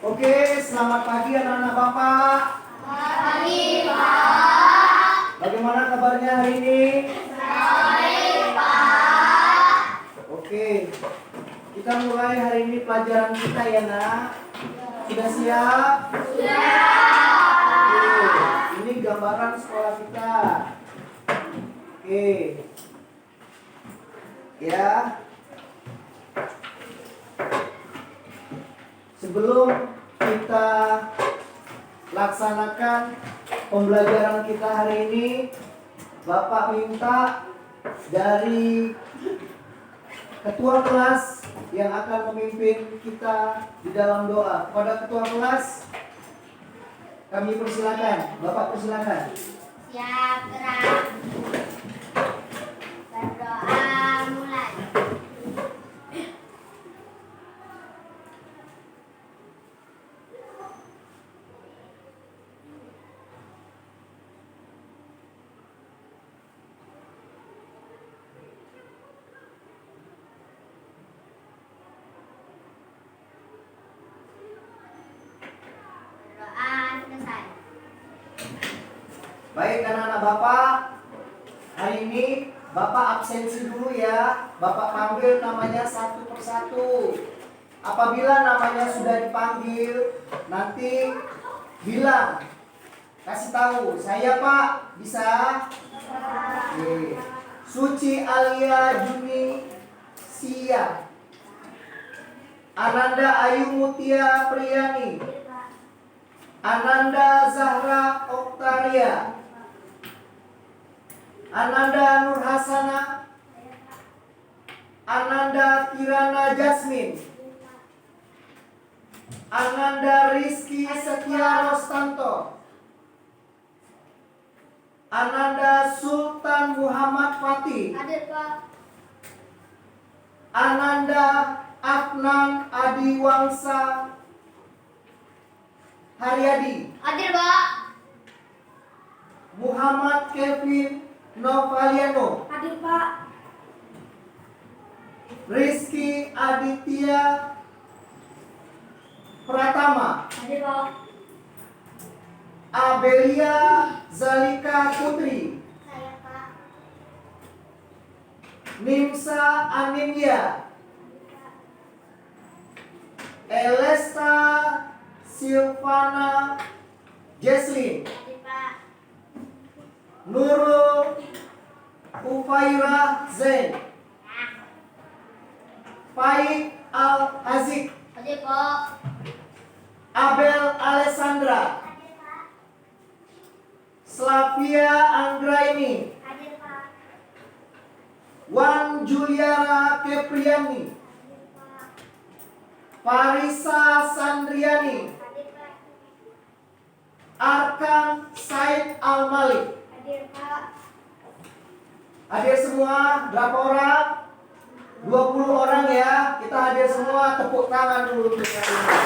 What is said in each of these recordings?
Oke, selamat pagi anak-anak Bapak. Pagi, Pak. Bagaimana kabarnya hari ini? Baik, Pak. Oke, kita mulai hari ini pelajaran kita ya nak. Sudah siap? Sudah. Oke, ini gambaran sekolah kita. Oke, ya. Sebelum kita laksanakan pembelajaran kita hari ini, Bapak minta dari ketua kelas yang akan memimpin kita di dalam doa. Kepada ketua kelas, kami persilakan. Bapak persilakan. Siap, gerak. Berdoa mulai. Berdoa selesai. Baik anak-anak Bapak, hari ini Bapak absensi dulu ya. Bapak panggil namanya satu persatu. Apabila namanya sudah dipanggil, nanti bilang, kasih tahu, saya Pak, bisa? Oke. Suci Alia Juni Sia, Ananda Ayu Mutia Priyani, Ananda Zahra Oktaria, Ananda Nur Hasana, Ananda Kirana Jasmine, Ananda Rizky Setia Rostanto, Ananda Sultan Muhammad Fatih, Hadir, Pak. Ananda Afnan Adi Wangsa Haryadi, Hadir, Pak. Muhammad Kevin Novaliano, Hadir, Pak. Rizky Aditya Pratama, Hadir, Pak. Abelia Zalika Putri, Saya, Pak. Nimsa Anindia, Elesta Silvana Jesslyn, Hadir, Pak. Nurul Ufaira Zain, Faik Al Hazik, Hadir, Pak. Abel Alessandra, Hadir, Pak. Slavia Anggraini, Hadir, Pak. Wan Juliana Kepriani, Hadir, Pak. Farisa Sandriani, Hadir, Pak. Arkan Said Al Malik. Hadir, Pak. Hadir semua, berapa orang? 20 orang ya. Kita hadir semua, tepuk tangan dulu untuk kali ini.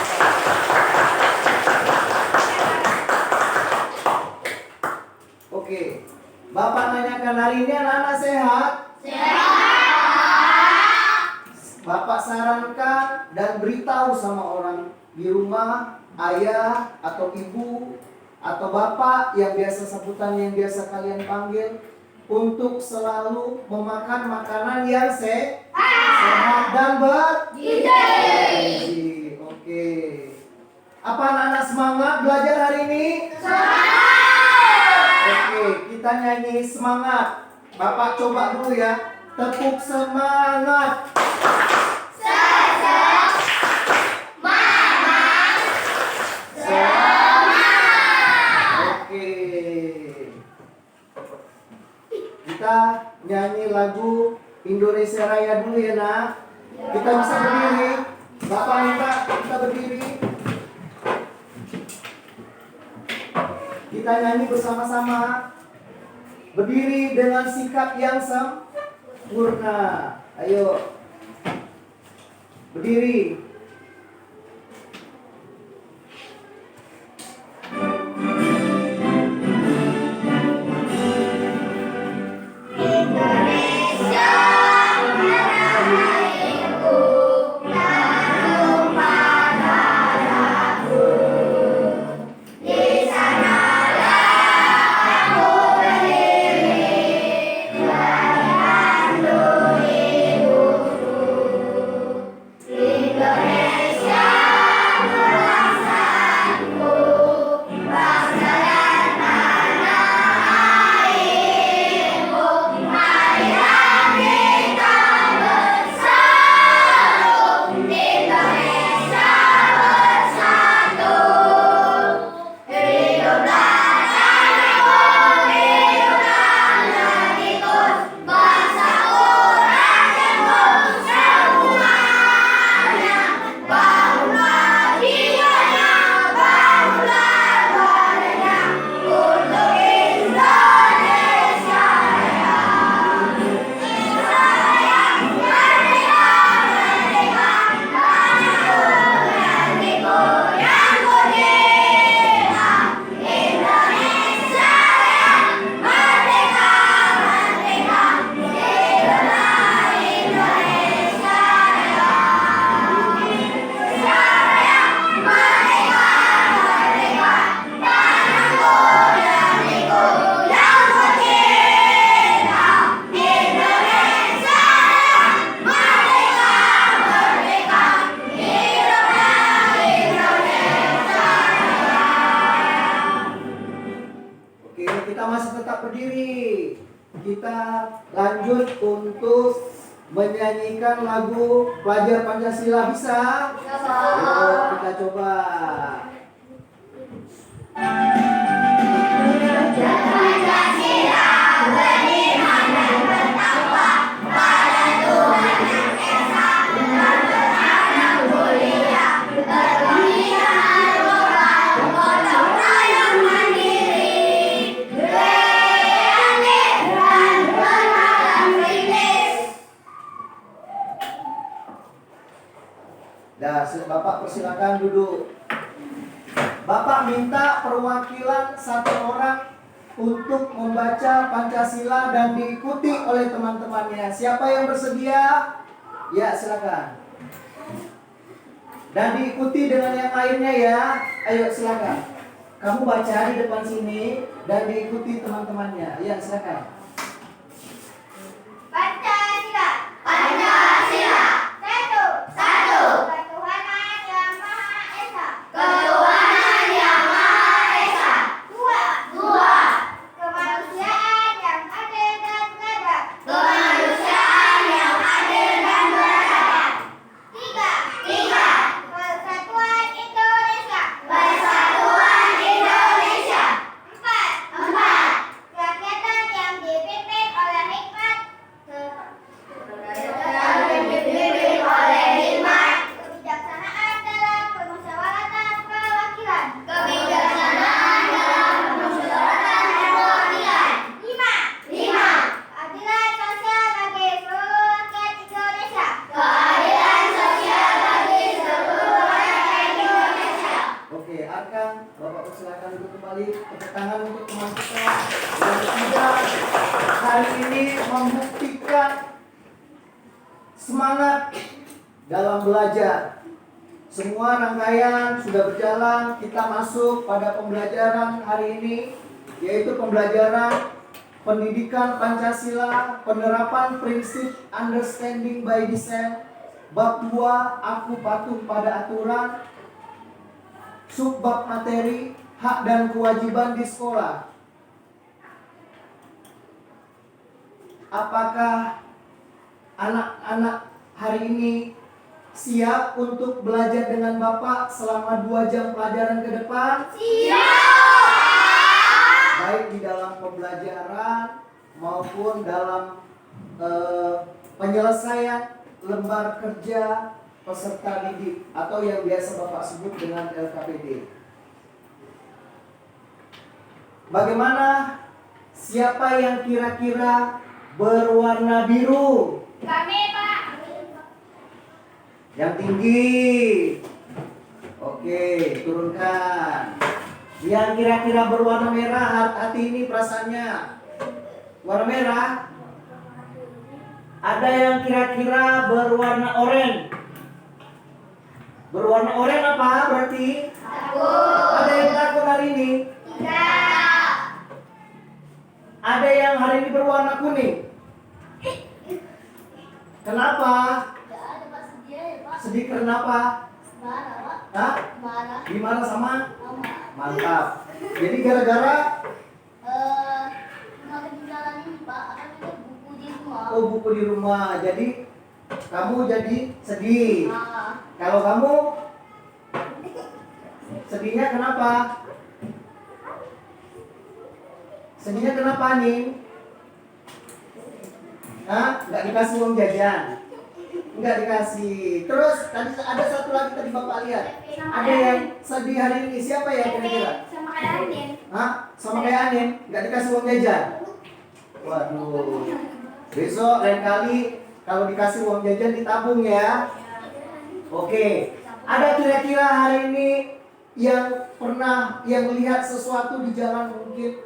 Oke. Bapak nanyakan hari ini anak-anak sehat? Bapak sarankan dan beritahu sama orang di rumah, ayah atau ibu atau bapak yang biasa sebutan yang biasa kalian panggil, untuk selalu memakan makanan yang sehat dan bergizi. Oke. Apa anak-anak semangat belajar hari ini? Oke, kita nyanyi semangat. Bapak coba dulu ya. Tepuk semangat. Oke. Kita nyanyi lagu Indonesia Raya dulu ya nak. Kita bisa berdiri. Bapak minta kita berdiri. Kita nyanyi bersama-sama. Berdiri dengan sikap yang sempurna. Ayo. Berdiri. Indonesia, tanah airku, tanah tumpah darahku. berdiri. Kita lanjut untuk menyanyikan lagu Pelajar Pancasila, bisa? Yuk kita coba. Bapak persilakan duduk. Bapak minta perwakilan satu orang untuk membaca Pancasila dan diikuti oleh teman-temannya. Siapa yang bersedia? Ya, silakan. Dan diikuti dengan yang lainnya ya. Ayo silakan. Kamu baca di depan sini dan diikuti teman-temannya. Ya, silakan. Pancasila. Pancasila. Satu. Satu. Ketuhanan yang Maha Esa. Ketuhanan yang Maha Esa. Dua. Dua. Kemanusiaan yang adil dan beradab. Kemanusiaan yang adil dan beradab. Tiga. Tiga. Persatuan Indonesia. Persatuan Indonesia. Empat. Empat. Kerakyatan yang dipimpin oleh hikmat. Kebijaksanaan dalam permusyawaratan perwakilan. Kebijaksanaan dalam permusyawaratan perwakilan. Lima. Lima. Keadilan sosial bagi seluruh rakyat Indonesia. Keadilan sosial bagi seluruh rakyat Indonesia. Oke, akan Bapak persilakan duduk kembali. Tepuk tangan untuk teman kita. Yang ketiga, hari ini membuktikan semangat dalam belajar. Semua rangkaian sudah berjalan. Kita masuk pada pembelajaran hari ini, yaitu pembelajaran pendidikan Pancasila, penerapan prinsip understanding by design, bab 2, aku patuh pada aturan, subbab materi, hak dan kewajiban di sekolah. Apakah anak-anak hari ini siap untuk belajar dengan Bapak selama 2 jam pelajaran ke depan? Baik di dalam pembelajaran maupun dalam penyelesaian lembar kerja peserta didik atau yang biasa Bapak sebut dengan LKPD. Bagaimana? Siapa yang kira-kira berwarna biru? Kami, Pak. Yang tinggi. Oke, turunkan. Yang kira-kira berwarna merah, hati ini perasaannya. Warna merah. Ada yang kira-kira berwarna oranye. Berwarna oranye apa berarti? Takut. Ada yang takut hari ini? Tidak. Ada yang hari ini berwarna kuning. Kenapa? Tidak ada Pak sedia ya Pak. Sedih kenapa? Marah Pak. Hah? Marah. Gimana sama? Mama. Mantap. Jadi gara-gara Kemarin jalan ini Pak, akan ada buku di rumah. oh buku di rumah. Jadi kamu jadi sedih. Ah. Kalau kamu sedihnya kenapa? Sedihnya kenapa nih? Hah? Nggak dikasih uang jajan? Nggak dikasih. Terus tadi ada satu lagi tadi Bapak lihat. Ada yang sedih hari ini. Siapa ya kira-kira? Sama kayak Anin. Hah? Sama kayak Anin? Nggak dikasih uang jajan? Waduh. Besok lain kali kalau dikasih uang jajan ditabung ya. Oke. Ada kira-kira hari ini yang pernah yang lihat sesuatu di jalan mungkin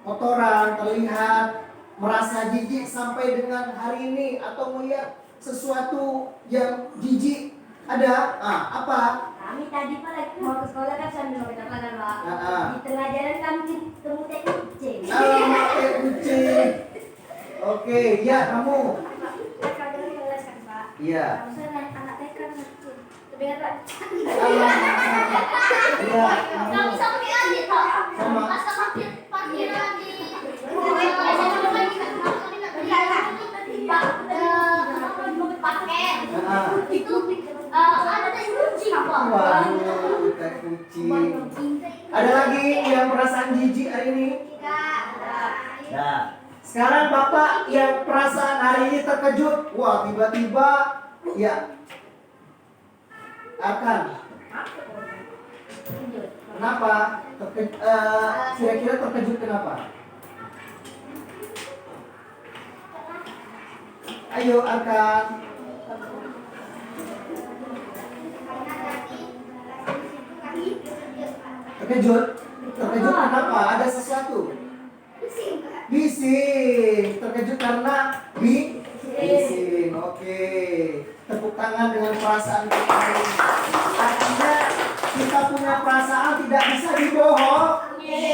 kotoran terlihat merasa jijik sampai dengan hari ini atau melihat sesuatu yang jijik ada? Apa? Kami tadi Pak lagi mau ke sekolah kan sambil makan Pak. Ah. Di tengah jalan kami ketemu teh kucing. Alamak, kayak kucing. Oke, ya kamu. Kakak dulu yang les kan Pak. Iya. Saya naik anak TK kucing. Kedengar Pak. Alamak. Iya, kamu. Kamu sama kayak Anin Pak. Sama. Pas sama parkiran di Waduh, teh kucing. Ada lagi yang perasaan jijik hari ini? Nah, sekarang Bapak yang perasaan hari ini terkejut. Wah, tiba-tiba ya akan. Kenapa? Kira-kira terkejut kenapa? Ayo akan. Terkejut? Terkejut kenapa? Ada sesuatu? Bising. Terkejut karena bising. Oke. Tepuk tangan dengan perasaan kita ini. Artinya kita punya perasaan tidak bisa dibohongi.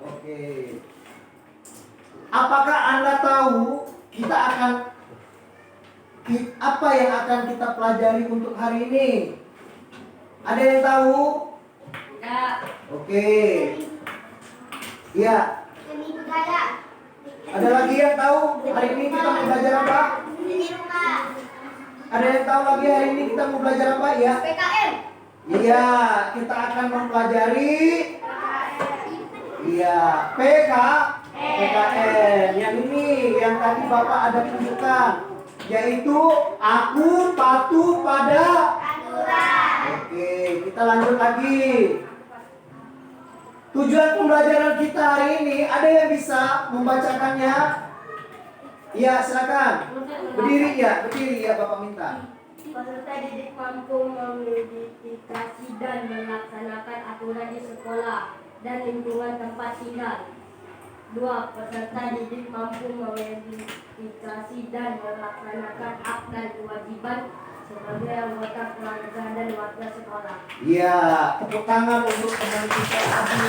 Oke. Apakah Anda tahu kita akan apa yang akan kita pelajari untuk hari ini? Ada yang tahu? Oke. Ya. Seni budaya. Ada lagi yang tahu hari ini kita mau belajar apa? Seni rumah. Ada yang tahu lagi hari ini kita mau belajar apa ya? PKM. Iya, kita akan mempelajari PKN. Yang ini yang tadi Bapak ada tunjukkan, yaitu aku patuh pada Aturan. Oke, kita lanjut lagi. Tujuan pembelajaran kita hari ini, ada yang bisa membacakannya? Iya, silakan. Berdiri ya Bapak minta. Peserta didik mampu mengidentifikasi dan melaksanakan aturan di sekolah dan lingkungan tempat tinggal. 2. Peserta didik mampu mengidentifikasi dan melaksanakan hak dan kewajiban sebagai anggota keluarga dan warga sekolah. Iya, tepuk tangan untuk teman kita tadi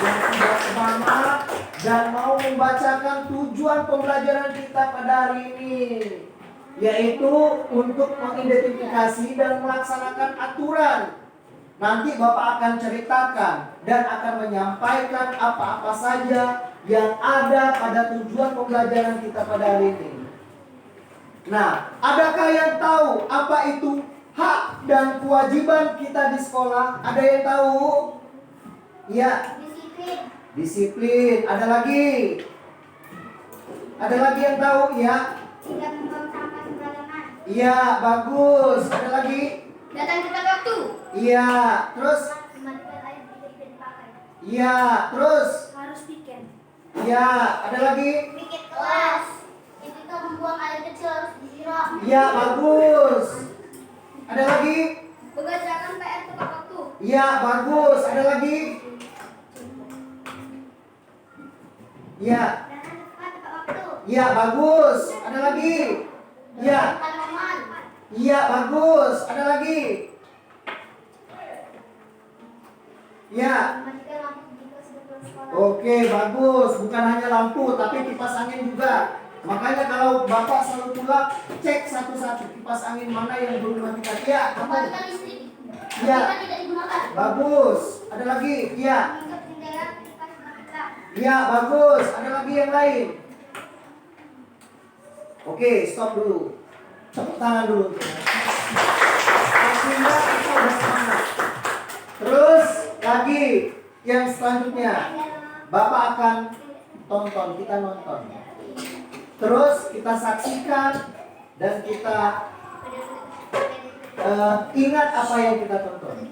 yang sudah semangat dan mau membacakan tujuan pembelajaran kita pada hari ini, yaitu untuk mengidentifikasi dan melaksanakan aturan. Nanti Bapak akan ceritakan dan akan menyampaikan apa-apa saja yang ada pada tujuan pembelajaran kita pada hari ini. Nah, adakah yang tahu apa itu hak dan kewajiban kita di sekolah? Ada yang tahu? Ya. Disiplin. Disiplin. Ada lagi? Ada lagi yang tahu? Ya. Tidak membuang sampah sembarangan. Iya, bagus. Ada lagi? Datang tepat waktu. Iya. Terus? Memandikan air tidak dipakai. Iya. Terus? Harus piket. Iya. Ada lagi? Piket kelas. Ketika membuang air kecil harus disiram. Iya, bagus. Ada lagi? Mengerjakan PR tepat waktu. Iya, bagus. Ada lagi? Iya. Datang tepat waktu. Iya, bagus. Ada lagi? Iya. Tanaman. Iya, bagus. Ada lagi? Iya. Mematikan lampu jika sudah pulang sekolah. Oke, bagus. Bukan hanya lampu, tapi kipas angin juga. Makanya kalau Bapak selalu pulang, cek satu-satu kipas angin mana yang belum dimatikan. Iya, kamu. Mematikan listrik. Iya. Jika tidak digunakan. Bagus. Ada lagi? Iya. Mengikat jendela ketika sudah kita. Iya, bagus. Ada lagi yang lain? Oke, stop dulu. Tepuk tangan dulu. Artinya kita udah semangat. Terus lagi yang selanjutnya, Bapak akan tonton, kita nonton. Terus kita saksikan dan kita ingat apa yang kita tonton.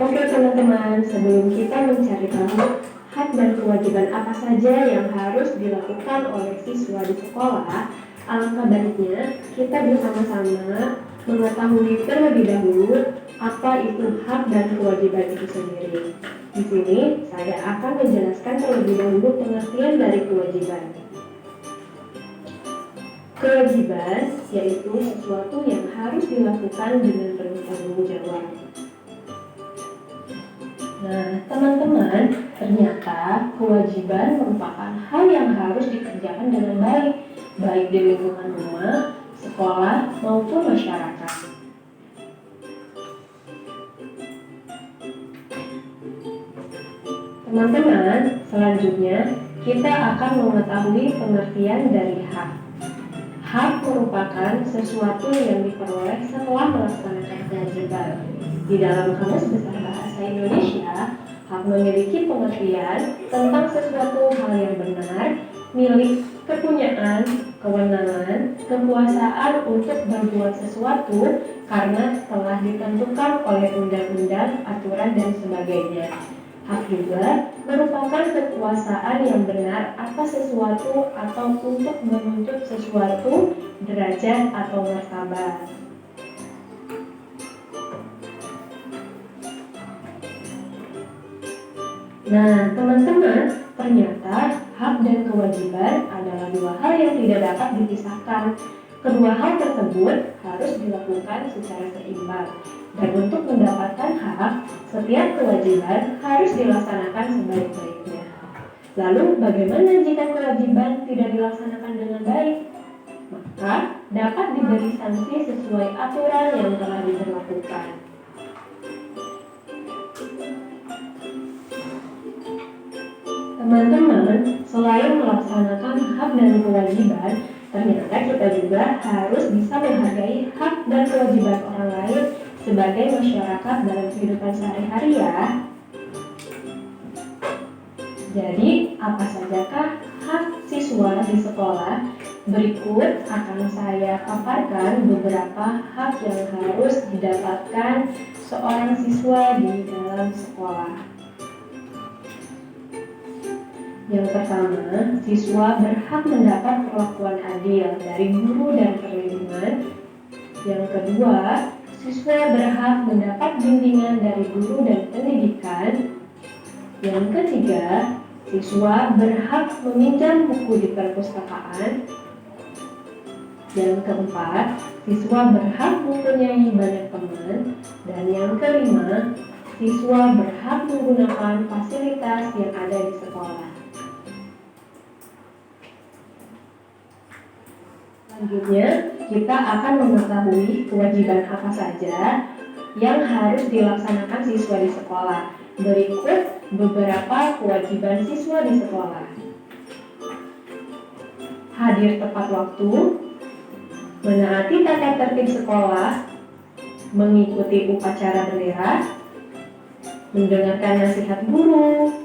Oke teman-teman, sebelum kita mencari tahu hak dan kewajiban apa saja yang harus dilakukan oleh siswa di sekolah, alangkah baiknya kita bersama-sama mengetahui terlebih dahulu apa itu hak dan kewajiban itu sendiri. Di sini saya akan menjelaskan terlebih dahulu pengertian dari kewajiban. Kewajiban yaitu sesuatu yang harus dilakukan dengan penuh tanggung jawab. Nah, teman-teman, ternyata kewajiban merupakan hal yang harus dikerjakan dengan baik, baik di lingkungan rumah, sekolah, maupun masyarakat. Teman-teman, selanjutnya kita akan mengetahui pengertian dari hak. Hak merupakan sesuatu yang diperoleh setelah melaksanakan kewajiban. Di dalam Kamus Besar Bahasa Indonesia, hak memiliki pengertian tentang sesuatu hal yang benar, milik, kepunyaan, kewenangan, kekuasaan untuk berbuat sesuatu karena telah ditentukan oleh undang-undang, aturan, dan sebagainya. Hak juga merupakan kekuasaan yang benar atas sesuatu atau untuk menuntut sesuatu, derajat, atau martabat. Nah, teman-teman, ternyata hak dan kewajiban adalah dua hal yang tidak dapat dipisahkan. Kedua hal tersebut harus dilakukan secara seimbang. Dan untuk mendapatkan hak, setiap kewajiban harus dilaksanakan sebaik-baiknya. Lalu, bagaimana jika kewajiban tidak dilaksanakan dengan baik? Maka, dapat diberi sanksi sesuai aturan yang telah diberlakukan. Teman-teman, selain melaksanakan hak dan kewajiban, ternyata kita juga harus bisa menghargai hak dan kewajiban orang lain sebagai masyarakat dalam kehidupan sehari-hari ya. Jadi, apa sajakah hak siswa di sekolah? Berikut akan saya paparkan beberapa hak yang harus didapatkan seorang siswa di dalam sekolah. Yang pertama, siswa berhak mendapat perlakuan adil dari guru dan perlindungan. Yang kedua, siswa berhak mendapat bimbingan dari guru dan pendidikan. Yang ketiga, siswa berhak meminjam buku di perpustakaan. Yang keempat, siswa berhak mempunyai banyak teman. Dan yang kelima, siswa berhak menggunakan fasilitas yang ada di sekolah. Selanjutnya, kita akan mengetahui kewajiban apa saja yang harus dilaksanakan siswa di sekolah. Berikut beberapa kewajiban siswa di sekolah. Hadir tepat waktu, menaati tata tertib sekolah, mengikuti upacara bendera, mendengarkan nasihat guru,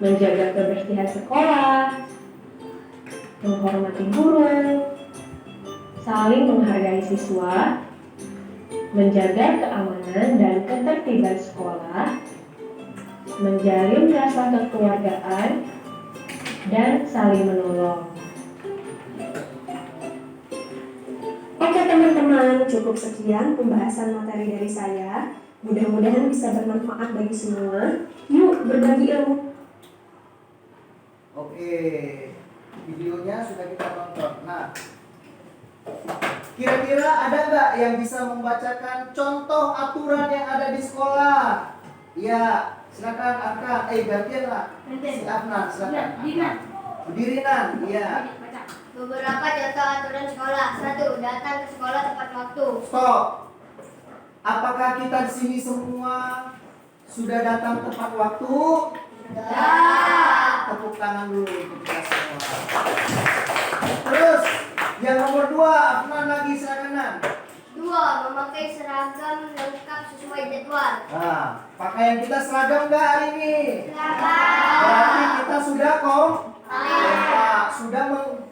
menjaga kebersihan sekolah, menghormati guru, saling menghargai siswa, menjaga keamanan dan ketertiban sekolah, menjalin rasa kekeluargaan, dan saling menolong. Oke teman-teman, cukup sekian pembahasan materi dari saya. Mudah-mudahan bisa bermanfaat bagi semua. Yuk berbagi ilmu. Oke, videonya sudah kita tonton. Nah, kira-kira ada nggak yang bisa membacakan contoh aturan yang ada di sekolah? Ya, silakan Arkan. Gantian lah. Si Afnan, silakan. Berdiri Nan. Iya. Beberapa contoh aturan sekolah. 1. Datang ke sekolah tepat waktu. Stop. Apakah kita di sini semua sudah datang tepat waktu? Ya. Tepuk tangan dulu untuk kita semua. Terus, yang nomor 2, Afnan lagi, silakan Nan. 2. Memakai seragam lengkap sesuai jadwal. Nah, pakaian kita seragam nggak hari ini? Seragam. Berarti kita sudah sudah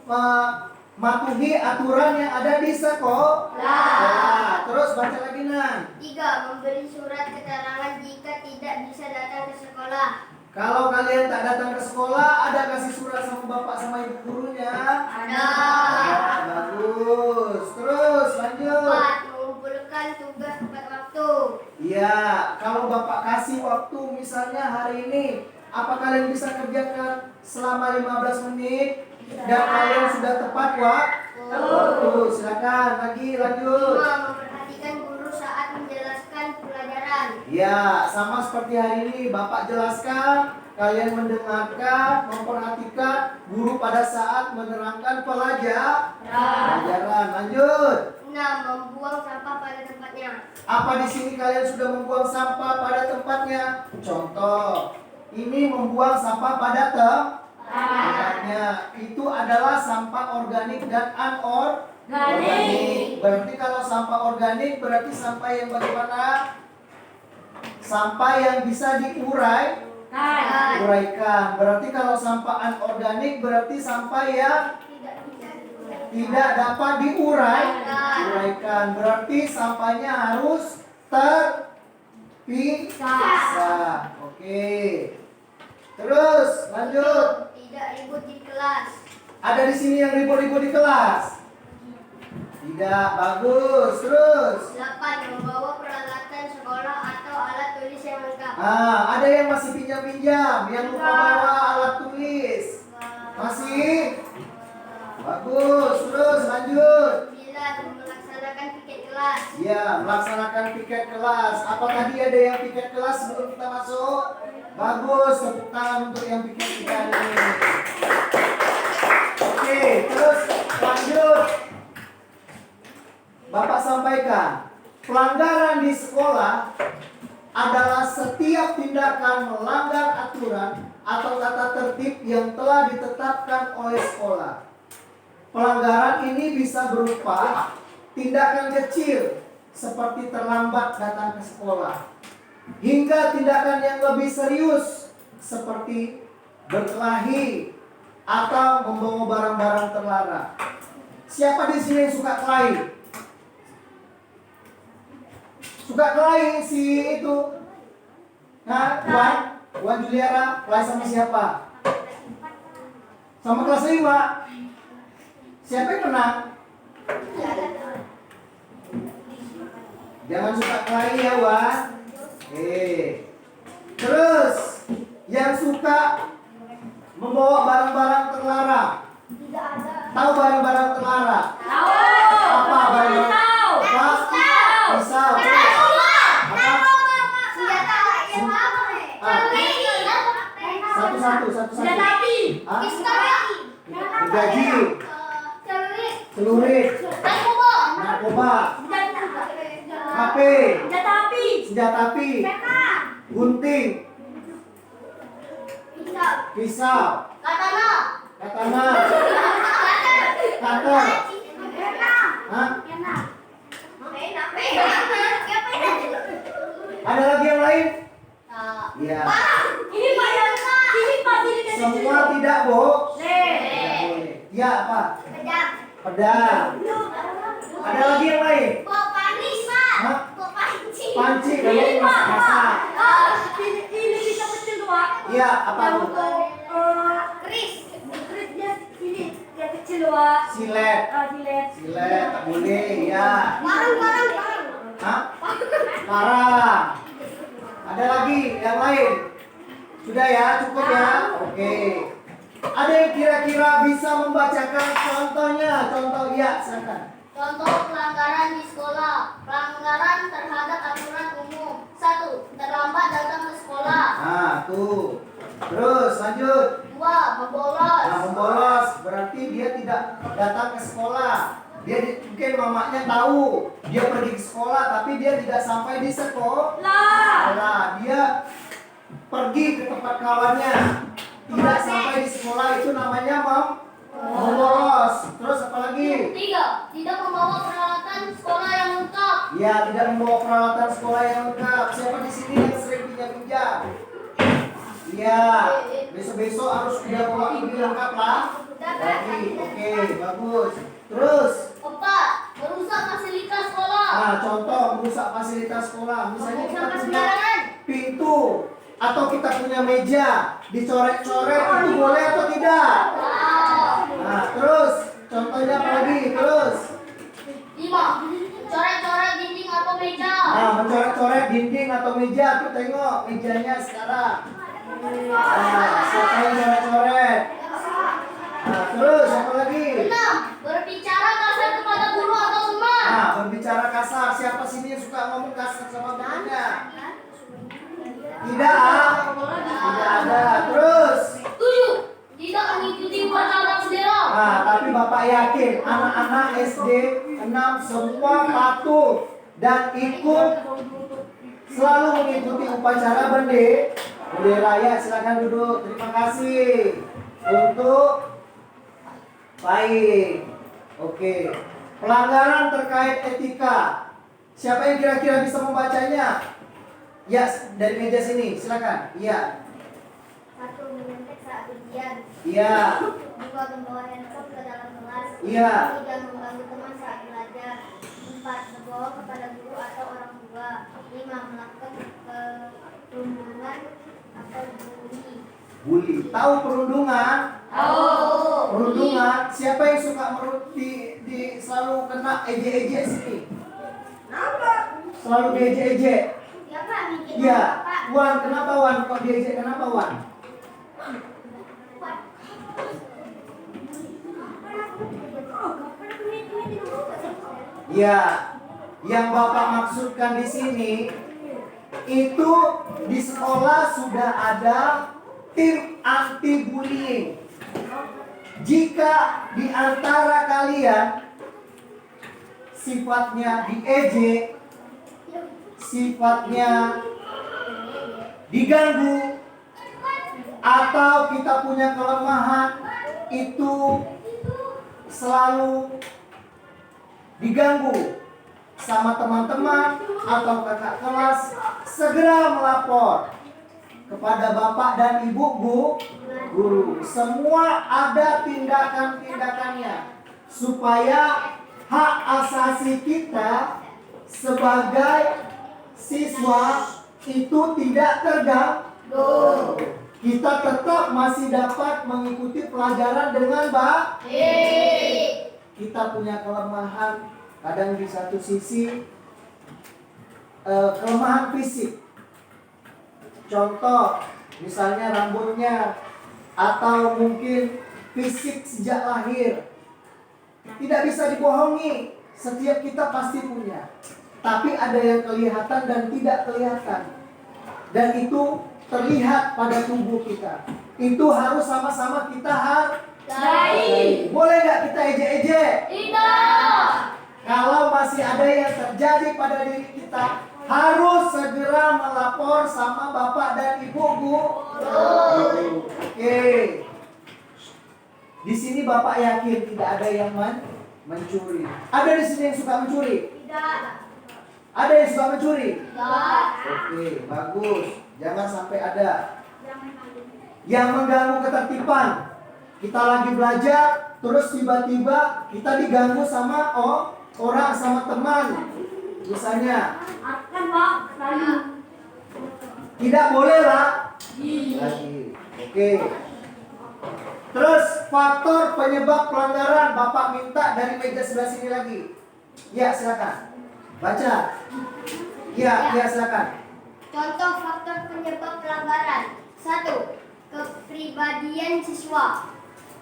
mematuhi aturan yang ada di sekolah. Nah, terus baca lagi Nan. 3. Memberi surat keterangan jika tidak bisa datang ke sekolah. Kalau kalian tak datang ke sekolah, ada kasih surat sama bapak sama ibu gurunya? Ada. Bagus. Terus lanjut. 4. Mengumpulkan tugas tepat waktu. Iya, kalau bapak kasih waktu misalnya hari ini, apa kalian bisa kerjakan selama 15 menit? Dan kalian sudah tepat waktu. Silakan lagi lanjut. 5. Memperhatikan guru saat menjelaskan pelajaran. Ya, sama seperti hari ini Bapak jelaskan, kalian mendengarkan, memperhatikan guru pada saat menerangkan pelajaran. Lanjut. 6. Membuang sampah pada tempatnya. Apa di sini kalian sudah membuang sampah pada tempatnya? Contoh, ini membuang sampah pada tempatnya. Itu adalah sampah organik dan anorganik. Berarti kalau sampah organik berarti sampah yang bagaimana? Sampah yang bisa uraikan. Berarti kalau sampah anorganik berarti sampah yang tidak dapat diuraikan. Berarti sampahnya harus terpisah. Oke. Terus lanjut. Tidak ribut di kelas. Ada di sini yang ribut-ribut di kelas? Tidak, bagus. Terus. 8. Membawa peralatan sekolah atau alat tulis yang lengkap. Ada yang masih pinjam-pinjam, yang lupa bawa alat tulis. Masih? Bagus. Terus lanjut. 9. Melaksanakan piket kelas. Ya, melaksanakan piket kelas. Apa tadi ada yang piket kelas sebelum kita masuk? Bagus, tepuk tangan untuk yang piket kita ini. Oke, terus lanjut. Bapak sampaikan, pelanggaran di sekolah adalah setiap tindakan melanggar aturan atau tata tertib yang telah ditetapkan oleh sekolah. Pelanggaran ini bisa berupa tindakan kecil seperti terlambat datang ke sekolah, hingga tindakan yang lebih serius seperti berkelahi atau membawa barang-barang terlarang. Siapa di sini yang suka kelahi? Suka kelahi si itu? Wan Juliara, kelahi sama siapa? Sama kelas 5. Siapa yang menang? Jangan suka kelahi ya, Wan. Terus yang suka membawa barang-barang terlarang. Tahu barang-barang terlarang? Tahu. Apa barang-barang? Pisau. Satu-satu. Gergaji. Celurit. Narkoba. HP. Senjata api. Gunting. Pisau. Katana. Cutter. Ada lagi yang lain? Iya. Semua tidak boleh. Ya, apa? Pedang. Ada lagi yang lain? Panci. Kalau masak. Ini bisa kecil tuh, Pak. Iya, apa tuh? Kerisnya ini yang kecil tuh, Pak. Silet. Silet. Tak boleh, ya. Hah? Parang. Ada lagi yang lain? Sudah ya, cukup ya. Oke. Ada yang kira-kira bisa membacakan contohnya? Contoh ya, silakan. Contoh pelanggaran di sekolah. Pelanggaran terhadap aturan umum. 1. Terlambat datang ke sekolah. Tuh. Terus lanjut. 2. Membolos. Membolos berarti dia tidak datang ke sekolah. Mungkin mamanya tahu dia pergi ke sekolah tapi dia tidak sampai di sekolah. Dia pergi ke tempat kawannya, tidak sampai di sekolah, itu namanya membolos. Terus apa lagi? 3. Tidak membawa peralatan sekolah yang lengkap. Ya, tidak membawa peralatan sekolah yang lengkap. Siapa di sini yang sering pinjam-pinjam? Iya, besok-besok harus sudah bawa lebih lengkap lah. Oke, bagus. Terus 4. Merusak fasilitas sekolah. contoh merusak fasilitas sekolah. Misalnya kita punya Sembarangan. pintu atau kita punya meja dicoret-coret, itu boleh atau tidak? Terus contohnya apa lagi? Terus 5. Coret-coret dinding atau meja. mencoret-coret dinding atau meja. Tuh tengok mejanya sekarang. Siapa yang coret-coret? Terus apa lagi? 6. Berbicara kasar kepada guru atau teman. Berbicara kasar. Siapa sini yang suka ngomong kasar sama temannya? Tidak ada. Terus 7. Tidak mengikuti upacara bendera. tapi Bapak yakin anak-anak SD 6 semua patuh dan ikut selalu mengikuti upacara bendera. Bude Raya, silakan duduk. Terima kasih untuk baik. Oke. Pelanggaran terkait etika. Siapa yang kira-kira bisa membacanya? Ya, dari meja sini, silakan. Iya. 1. Menyontek saat ujian. Iya. 2. Membawa handphone ke dalam kelas. Iya. 3. Mengganggu teman saat belajar. 4. Berbohong kepada guru atau orang tua. 5. Melakukan perundungan atau bully. Bully. Tahu perundungan? Tahu. Perundungan. Siapa yang suka di selalu kena ejek-ejek sini? Selalu diejek-ejek. Siapa bikin Iya. Pak? Wan, kenapa Wan? Kok diejek kenapa Wan? Ya, yang Bapak maksudkan di sini itu di sekolah sudah ada tim anti bullying. Jika di antara kalian sifatnya diejek, sifatnya diganggu, atau kita punya kelemahan itu selalu diganggu sama teman-teman atau kakak kelas, segera melapor kepada bapak dan ibu guru. Semua ada tindakan-tindakannya supaya hak asasi kita sebagai siswa itu tidak terganggu. Kita tetap masih dapat mengikuti pelajaran dengan baik. Kita punya kelemahan, kadang di satu sisi kelemahan fisik. Contoh, misalnya rambutnya atau mungkin fisik sejak lahir. Tidak bisa dibohongi, setiap kita pasti punya. Tapi ada yang kelihatan dan tidak kelihatan. Dan itu terlihat pada tubuh kita. Itu harus sama-sama kita hargai. Boleh nggak kita ejek-ejek? Tidak. Kalau masih ada yang terjadi pada diri kita, harus segera melapor sama bapak dan ibu guru. Oke. Di sini bapak yakin tidak ada yang mencuri. Ada di sini yang suka mencuri? Tidak. Ada yang suka mencuri? Tidak. Oke, bagus. Jangan sampai ada yang mengganggu ketertiban. Kita lagi belajar, terus tiba-tiba kita diganggu sama orang, sama teman. Misalnya, Akan Pak, selalu. tidak boleh lah. Lagi. Oke. Terus faktor penyebab pelanggaran, Bapak minta dari meja sebelah sini lagi. Ya, silakan. Baca. Ya, silakan. Contoh faktor penyebab pelanggaran. 1. Kepribadian siswa.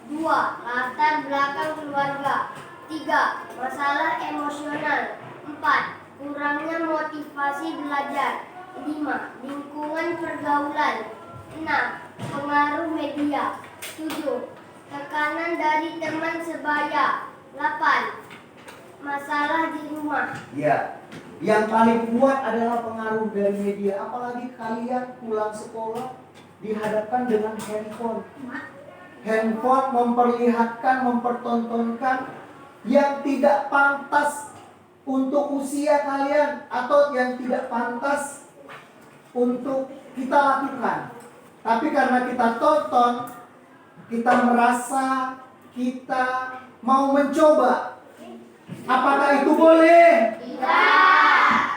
2. Latar belakang keluarga. 3. Masalah emosional. 4. Kurangnya motivasi belajar. 5. Lingkungan pergaulan. 6. Pengaruh media. 7. Tekanan dari teman sebaya. 8. Masalah di rumah. Ya. Yang paling kuat adalah pengaruh dari media. Apalagi kalian pulang sekolah dihadapkan dengan handphone. Handphone memperlihatkan, mempertontonkan yang tidak pantas untuk usia kalian atau yang tidak pantas untuk kita lakukan. Tapi karena kita tonton, kita merasa kita mau mencoba. Apakah itu boleh? Tidak.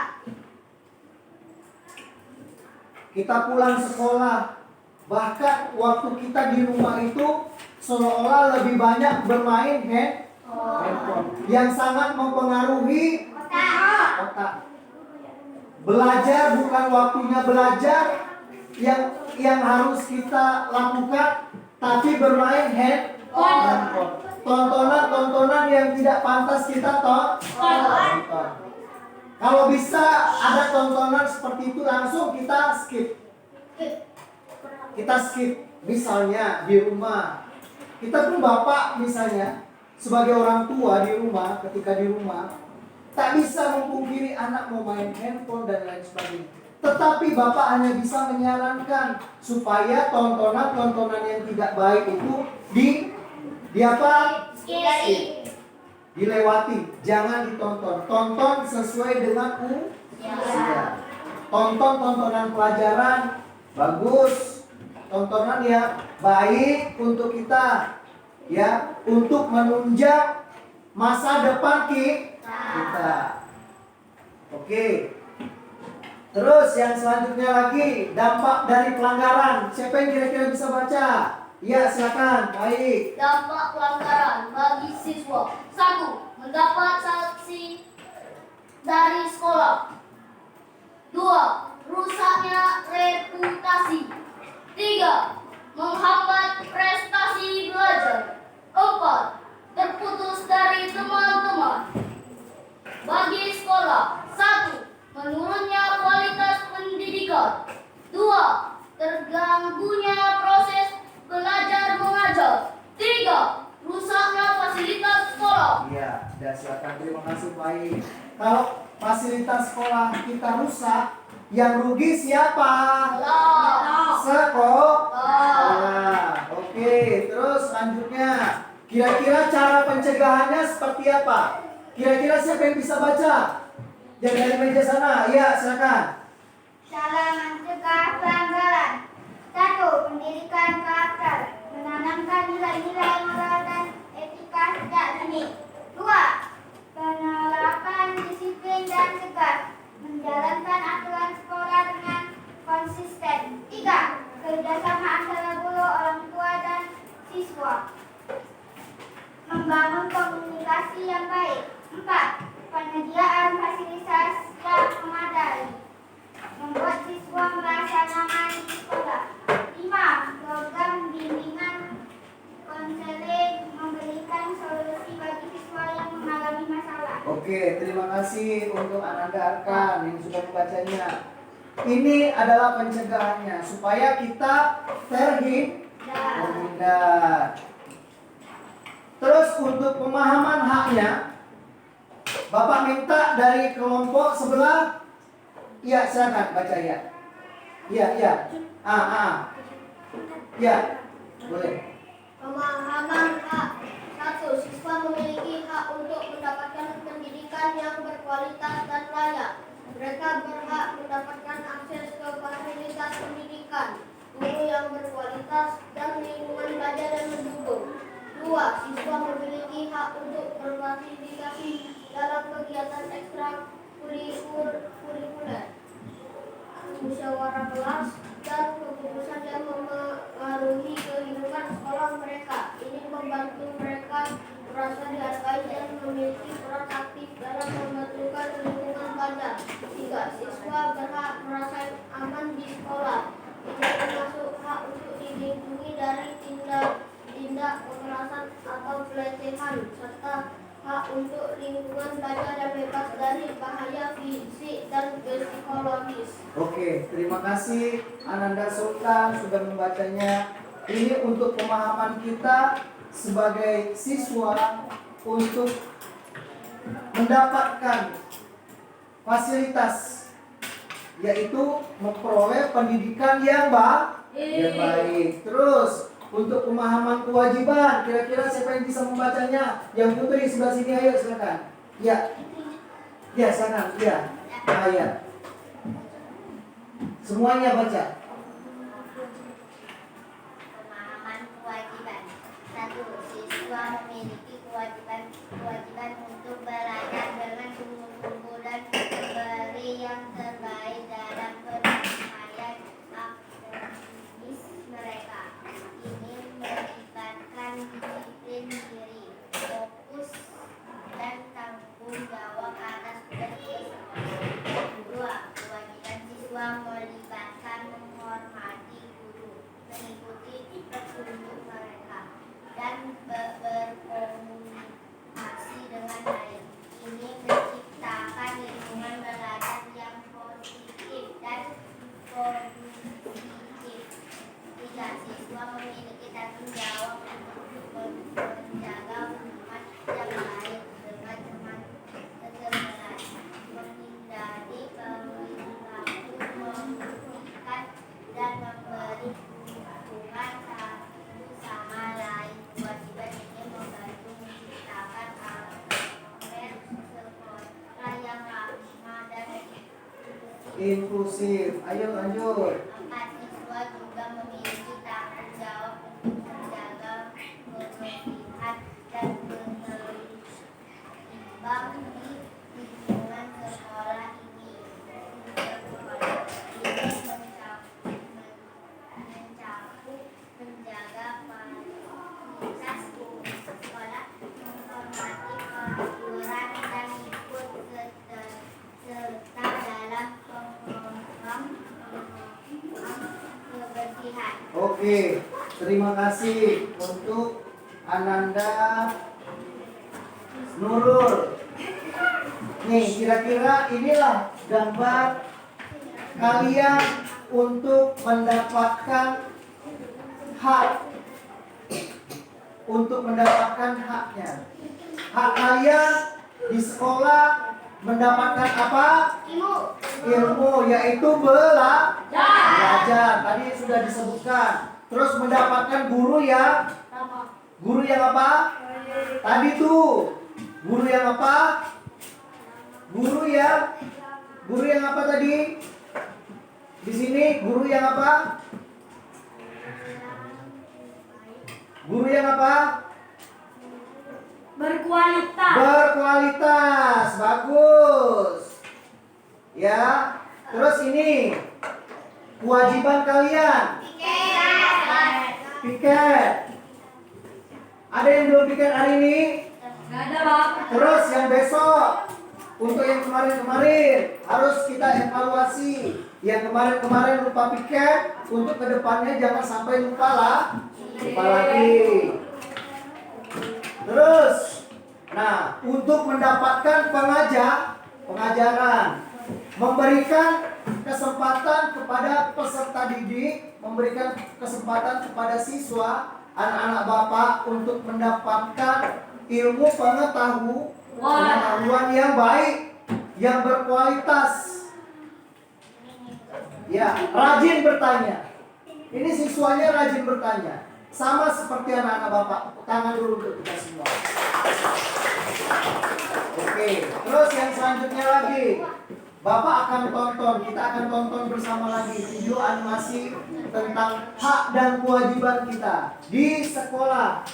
Kita pulang sekolah, bahkan waktu kita di rumah itu seolah-olah lebih banyak bermain handphone yang sangat mempengaruhi otak. Belajar bukan waktunya belajar yang harus kita lakukan, tapi bermain handphone. Tontonan yang tidak pantas kita tonton. Kalau bisa ada tontonan seperti itu langsung kita skip. Misalnya di rumah. Kita pun bapak misalnya sebagai orang tua di rumah, ketika di rumah tak bisa memungkiri anak mau main handphone dan lain sebagainya. Tetapi Bapak hanya bisa menyarankan supaya tontonan-tontonan yang tidak baik itu di apa? Dilewati, jangan ditonton. Tonton sesuai dengan usia. Tonton tontonan pelajaran bagus, tontonan yang baik untuk kita, ya, untuk menunjang masa depan kita. Oke. Terus yang selanjutnya lagi, dampak dari pelanggaran. Siapa yang kira-kira bisa baca? Ya, silakan. Baik. Dampak pelanggaran bagi siswa. 1. Mendapat sanksi dari sekolah. 2. Rusaknya reputasi. 3. Menghambat prestasi belajar. 4. Terputus dari teman-teman. Bagi sekolah. 1. Menurunnya kualitas pendidikan. 2. Terganggunya proses belajar mengajar. 3. Rusaknya fasilitas sekolah. Iya, dan silakan. Terima kasih, baik. Kalau fasilitas sekolah kita rusak, yang rugi siapa? Sekolah. Oke, terus selanjutnya. Kira-kira cara pencegahannya seperti apa? Kira-kira siapa yang bisa baca? Yang dari meja sana. Iya, silakan. Cara mencegah pelanggaran. 1. Pendidikan karakter. Menanamkan nilai-nilai moral dan etika sejak dini. 2. Penerapan disiplin dan tegas. Menjalankan aturan sekolah dengan konsisten. 3. Kerjasama antara guru, orang tua, dan siswa. Membangun komunikasi yang baik. 4. Penyediaan fasilitas yang memadai. Membuat siswa merasa nyaman di sekolah. 5. Program bimbingan konseling memberikan solusi bagi siswa yang mengalami masalah. Oke, terima kasih untuk Ananda Arkan yang sudah membacanya. Ini adalah pencegahannya supaya kita terhindar. Terus untuk pemahaman haknya, Bapak minta dari kelompok sebelah. Iya, silakan baca ya. Iya. Ya, boleh. Pemahaman hak. 1. Siswa memiliki hak untuk mendapatkan pendidikan yang berkualitas dan layak. Mereka berhak mendapatkan akses ke fasilitas pendidikan, guru yang berkualitas, dan lingkungan belajar yang mendukung. 2. Siswa memiliki hak untuk berpartisipasi dalam kegiatan ekstrakurikuler, musyawarah kelas, dan keputusan yang mempengaruhi kehidupan sekolah mereka. Ini membantu mereka merasa dihargai dan memiliki peran aktif dalam membentukkan lingkungan belajar. 3. Siswa berhak merasa aman di sekolah. Ini termasuk hak untuk dilindungi dari tindak kekerasan atau pelecehan, serta hak untuk lingkungan belajar yang bebas dari bahaya fisik dan psikologis. Oke, terima kasih Ananda Sultan sudah membacanya. Ini untuk pemahaman kita sebagai siswa untuk mendapatkan fasilitas, yaitu memperoleh pendidikan yang baik. Terus untuk pemahaman kewajiban, kira-kira siapa yang bisa membacanya? Yang putri sebelah sini, ayo silakan. Ya, sana, ya. Ya. Semuanya baca. Pemahaman kewajiban. 1. Siswa memiliki kewajiban untuk belajar dengan sungguh-sungguh dan memberi yang terbaik dalam pencapaian akademis mereka. Ini melibatkan disiplin diri, fokus, dan tanggung jawab atas tugas sekolah. 2. Kewajiban siswa melibatkan menghormati guru, mengikuti petunjuk mereka, dan berkomunikasi dengan baik. Ini menciptakan inklusif. Ayo lanjut. 4. Siswa juga memiliki tanggung jawab untuk menjaga kebersihan dan seimbang di lingkungan sekolah ini. Ini mencakup menjaga fasilitas sekolah, menghormati peraturan dan ikut serta dalam program kebersihan. Oke, terima kasih untuk Ananda Nurul. Nih, kira-kira inilah gambar kalian untuk mendapatkan hak. Untuk mendapatkan haknya. Hak kalian di sekolah mendapatkan apa? Ilmu, yaitu belajar. Tadi sudah disebutkan. Terus mendapatkan guru yang apa? Tadi tuh guru yang apa? Guru yang apa tadi? Di sini guru yang apa? Guru yang apa? Berkualitas. Berkualitas. Bagus. Ya. Terus ini kewajiban kalian. Piket. Ada yang belum piket hari ini? Nggak ada, Pak. Terus yang besok, untuk yang kemarin-kemarin harus kita evaluasi. Yang kemarin-kemarin lupa piket, untuk kedepannya jangan sampai lupa lagi. Terus, nah untuk mendapatkan pengajaran, memberikan kesempatan kepada peserta didik, memberikan kesempatan kepada siswa, anak-anak Bapak untuk mendapatkan ilmu pengetahuan yang baik, yang berkualitas. Ya, rajin bertanya. Ini siswanya rajin bertanya. Sama seperti anak-anak Bapak. Tangan dulu untuk kita semua. Oke, terus yang selanjutnya lagi. Bapak akan kita akan tonton bersama lagi video animasi tentang hak dan kewajiban kita di sekolah.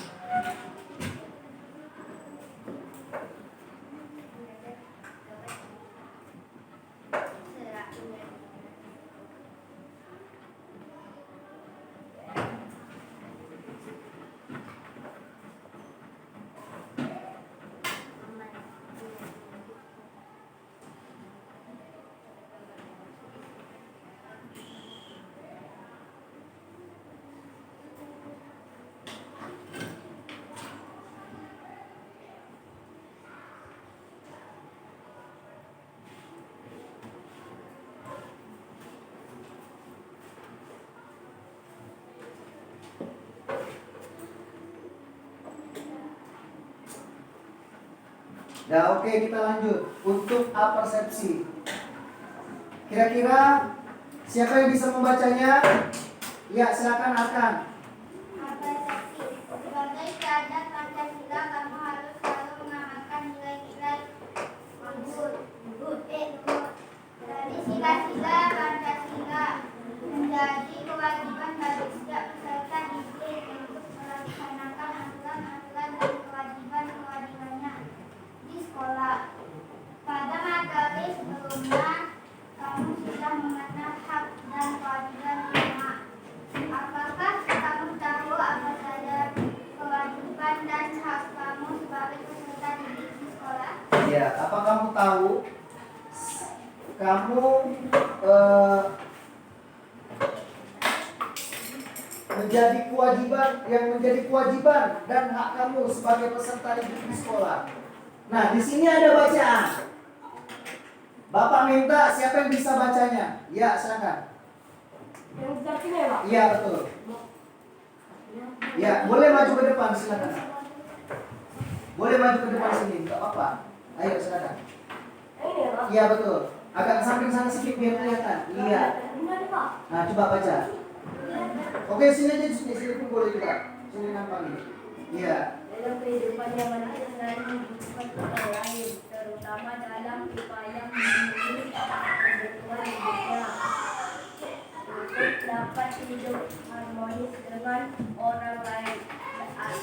Nah, oke, kita lanjut untuk apersepsi. Kira-kira siapa yang bisa membacanya? Ya, silakan Arkan. Apersepsi. Sebagai cadar Pancasila, kamu harus selalu mengamalkan nilai-nilai luhur. Dari sila-sila Pancasila menjadi kewajiban bagi setiap peserta didik untuk melaksanakan aturan-aturan dan kewajiban-kewajibannya di sekolah. Pada materi sebelumnya, kamu sudah mengenal hak dan kewajiban lima. Apakah kamu tahu apa saja kewajiban dan hak kamu sebagai peserta didik di sekolah? Ya, apa kamu tahu? Kamu menjadi kewajiban dan hak kamu sebagai peserta didik di sekolah. Nah, di sini ada bacaan. Bapak minta siapa yang bisa bacanya? Ya, silakan. Yang satunya ya, Pak? Iya, betul. Ya, boleh maju ke depan, silakan. Boleh maju ke depan sini, enggak apa-apa. Ayo, silakan. Ini ya, Pak? Iya, betul. Agak ke samping sana sedikit biar kelihatan. Iya. Gimana, Pak? Nah, coba baca. Oke, sini aja, sini pun boleh juga. Sini nampak ini. Iya. Dalam kehidupan yang manusia selalu membutuhkan orang lain, terutama dalam upaya melindungi kebutuhan hidup dapat hidup harmonis dengan orang lain.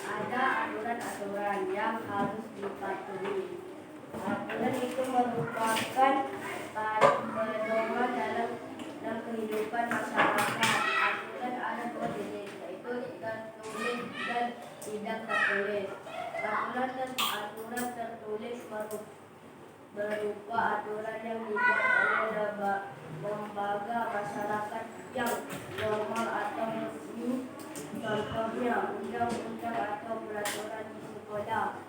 Ada aturan-aturan yang harus dipatuhi. Aturan itu merupakan pedoman dalam kehidupan masyarakat. Aturan ada dua jenis, yaitu tertulis dan tidak tertulis. Aturan tertulis berupa aturan yang dibuat oleh lembaga masyarakat yang normal atau resmi, contohnya undang-undang atau peraturan di sekolah.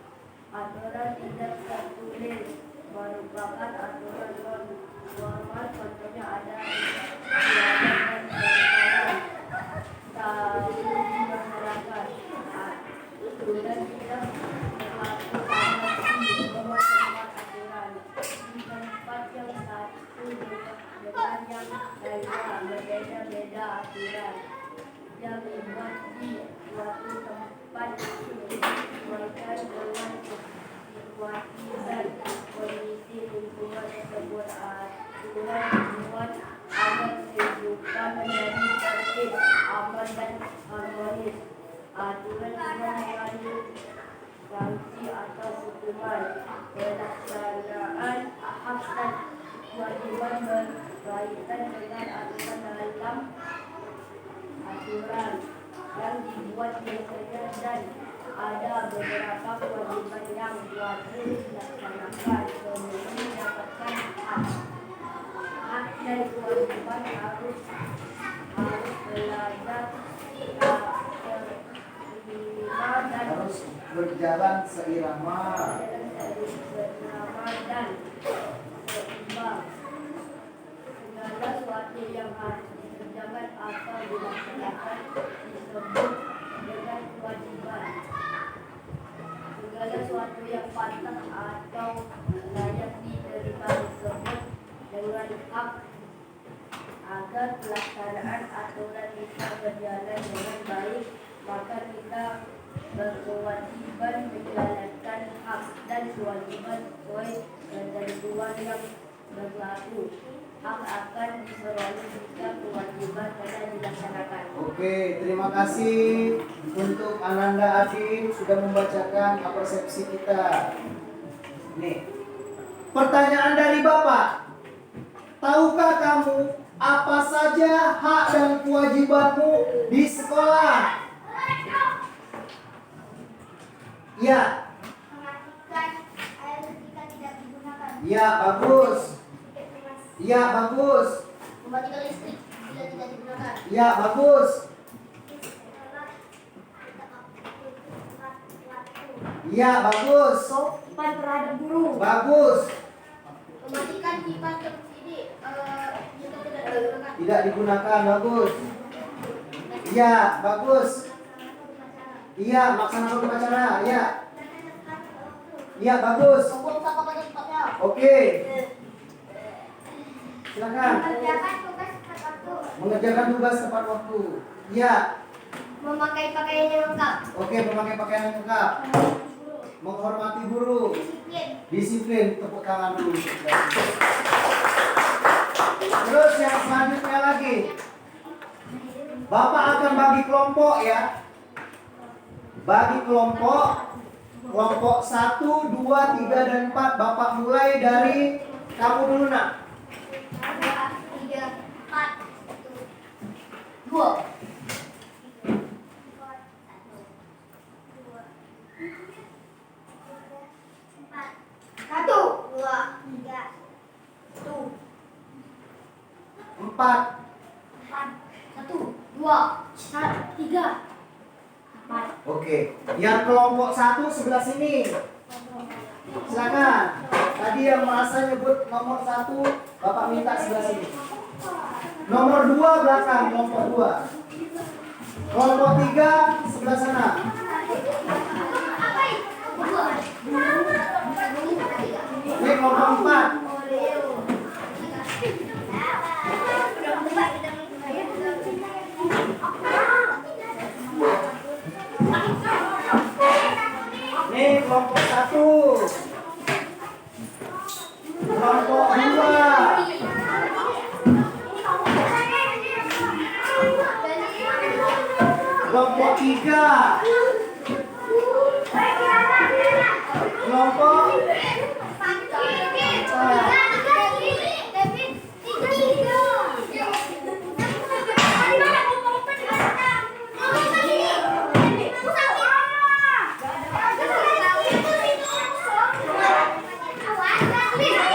Aturan tidak tertulis merupakan aturan normal, contohnya ada dan peraturan tahu di masyarakat. Aturan tidak berlaku sama semua aturan di tempat yang satu dengan yang lainnya. Berbeda-beda aturan yang dibuat di suatu tempat disesuaikan dengan situasi dan kondisi lingkungan tersebut. Aturan dibuat agar kehidupan menjadi tertib, aman dan harmonis. Aturan juga mengandung sanksi atau hukuman. Pelaksanaan hak dan kewajiban berkaitan dengan aturan dalam aturan yang dibuat biasanya, dan ada beberapa kewajiban yang wajib dilaksanakan sebelum mendapatkan hak. Hak dan kewajiban harus belajar dan Harus berjalan seirama. dan seimbang. Segala sesuatu yang harus dikerjakan atau dilaksanakan disebut dengan kewajiban. Segala sesuatu yang pantas atau layak diterima disebut dengan hak. Agar pelaksanaan aturan bisa berjalan dengan baik, maka kita berkewajiban menjalankan hak dan kewajiban sesuai ketentuan yang berlaku. Hak akan diperoleh jika kewajiban telah dilaksanakan. Oke, terima kasih untuk Ananda Adi sudah membacakan persepsi kita. Nih, pertanyaan dari Bapak. Tahukah kamu apa saja hak dan kewajibanmu di sekolah? Ya. Mematikan air ketika tidak digunakan. Ya, bagus. Ya, bagus. Mematikan listrik bila tidak digunakan. Ya, bagus. Ya, bagus. Sopan terhadap guru. Bagus. Mematikan kipas LCD jika tidak digunakan. Tidak digunakan, bagus. Ya, bagus. Iya, melaksanakan upacara. Ya. Ya, bagus. Membuang sampah pada tempatnya. Oke. Silakan. Mengerjakan tugas tepat waktu. Mengerjakan tugas tepat waktu. Ya. Memakai pakaian yang lengkap. Oke, memakai pakaian yang lengkap. Menghormati guru. Disiplin. Disiplin. Tepuk tangan dulu. Terus yang selanjutnya lagi. Bapak akan bagi kelompok ya. Bagi kelompok 1, 2, 3, dan 4. Bapak mulai dari kamu dulu nak. 2, 3, 4, 2. Satu, 2, 3, 1, 4. 1, 2, 3, 4. Oke. Yang kelompok 1 sebelah sini. Silakan. Tadi yang merasa nyebut nomor 1, Bapak minta sebelah sini. Nomor 2 belakang, kelompok 2. Kelompok 3 sebelah sana. Ini kelompok 4. Ini kelompok 1. Kelompok 2. Kelompok 3. Kelompok 4.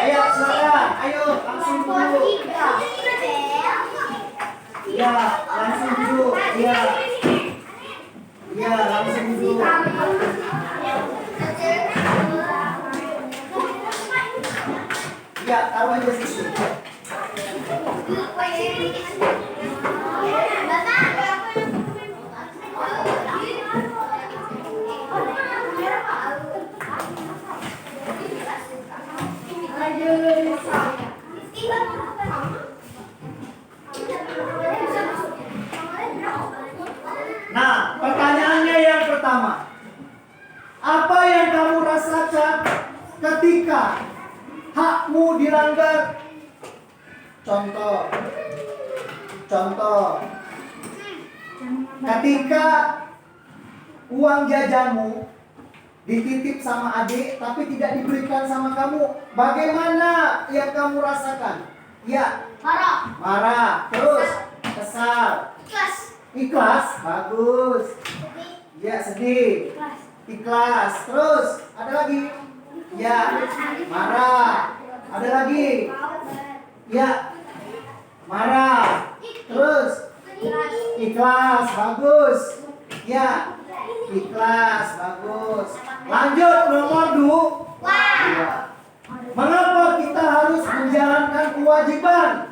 Ayo silakan, ayo langsung duduk. Ya, langsung duduk. Ya. Ya, langsung duduk. Ya, taruh aja situ. Nah, pertanyaannya yang pertama. Apa yang kamu rasakan ketika hakmu dilanggar? Contoh. Ketika uang jajanmu dititip sama adik tapi tidak diberikan sama kamu, bagaimana yang kamu rasakan? Ya, marah. Terus kesal. Ikhlas, bagus. Ya, sedih. Ikhlas. Terus ada lagi? Ya, marah. Ada lagi? Ya, marah. Terus ikhlas, bagus. Ya, ikhlas, bagus. Lanjut nomor 2. Mengapa kita harus menjalankan kewajiban?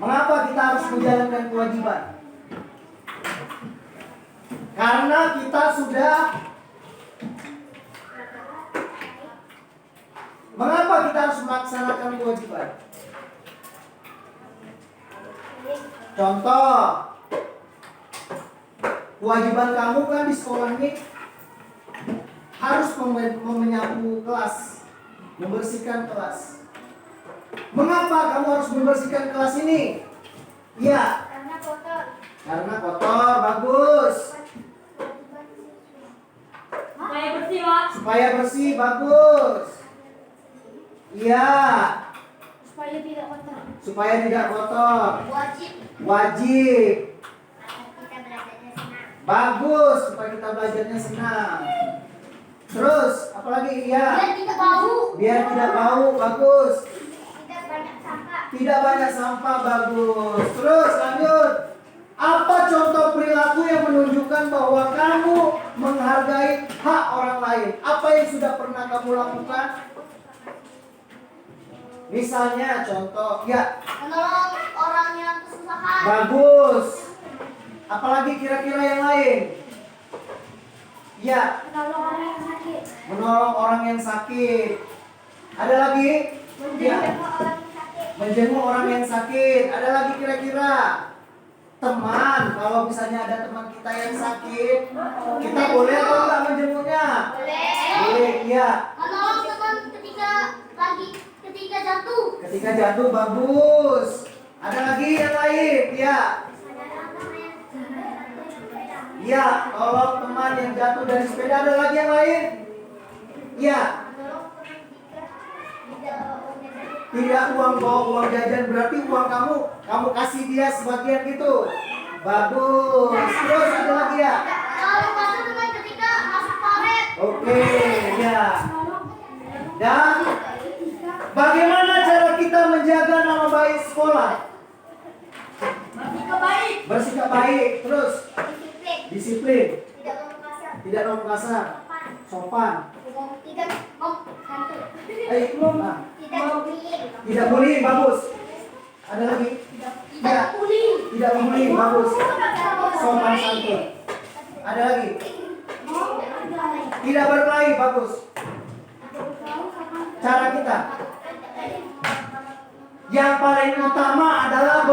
Mengapa kita harus menjalankan kewajiban? Karena kita sudah. Mengapa kita harus melaksanakan kewajiban? Contoh, kewajiban kamu kan di sekolah ini harus menyapu kelas, membersihkan kelas. Mengapa kamu harus membersihkan kelas ini? Ya, karena kotor, bagus. Supaya bersih, Pak. Supaya bersih, bagus. Iya, supaya tidak kotor. Wajib. Bagus, supaya kita belajarnya senang. Terus, apalagi? Iya. Biar tidak bau, bagus. Tidak banyak sampah, bagus. Terus lanjut. Apa contoh perilaku yang menunjukkan bahwa kamu menghargai hak orang lain? Apa yang sudah pernah kamu lakukan? Misalnya contoh, ya. Menolong orang yang kesusahan. Bagus. Apalagi kira-kira yang lain? Ya. Menolong orang yang sakit. Menolong orang yang sakit. Ada lagi? Ya. Menjenguk orang yang sakit. Ada lagi kira-kira? Teman, kalau misalnya ada teman kita yang sakit, kita boleh atau enggak menjenguknya? Boleh, iya. Menolong teman ketika jatuh. Ketika jatuh, bagus. Ada lagi yang lain? Ya. Iya, tolong teman yang jatuh dari sepeda. Ada lagi yang lain? Iya. Tidak uang bawa uang jajan, berarti uang kamu kasih dia sebagian gitu. Bagus. Terus ada lagi ya? Menolong teman ketika masuk paret. Oke, ya. Dan bagaimana cara kita menjaga nama baik sekolah? Bersikap baik. Terus disiplin. Tidak ngomong kasar. Sopan. Tidak bullying, bagus. Ada lagi? Tidak bullying, bagus. Sopan santun. Ada lagi? Tidak berkelahi, bagus. Cara kita yang paling utama adalah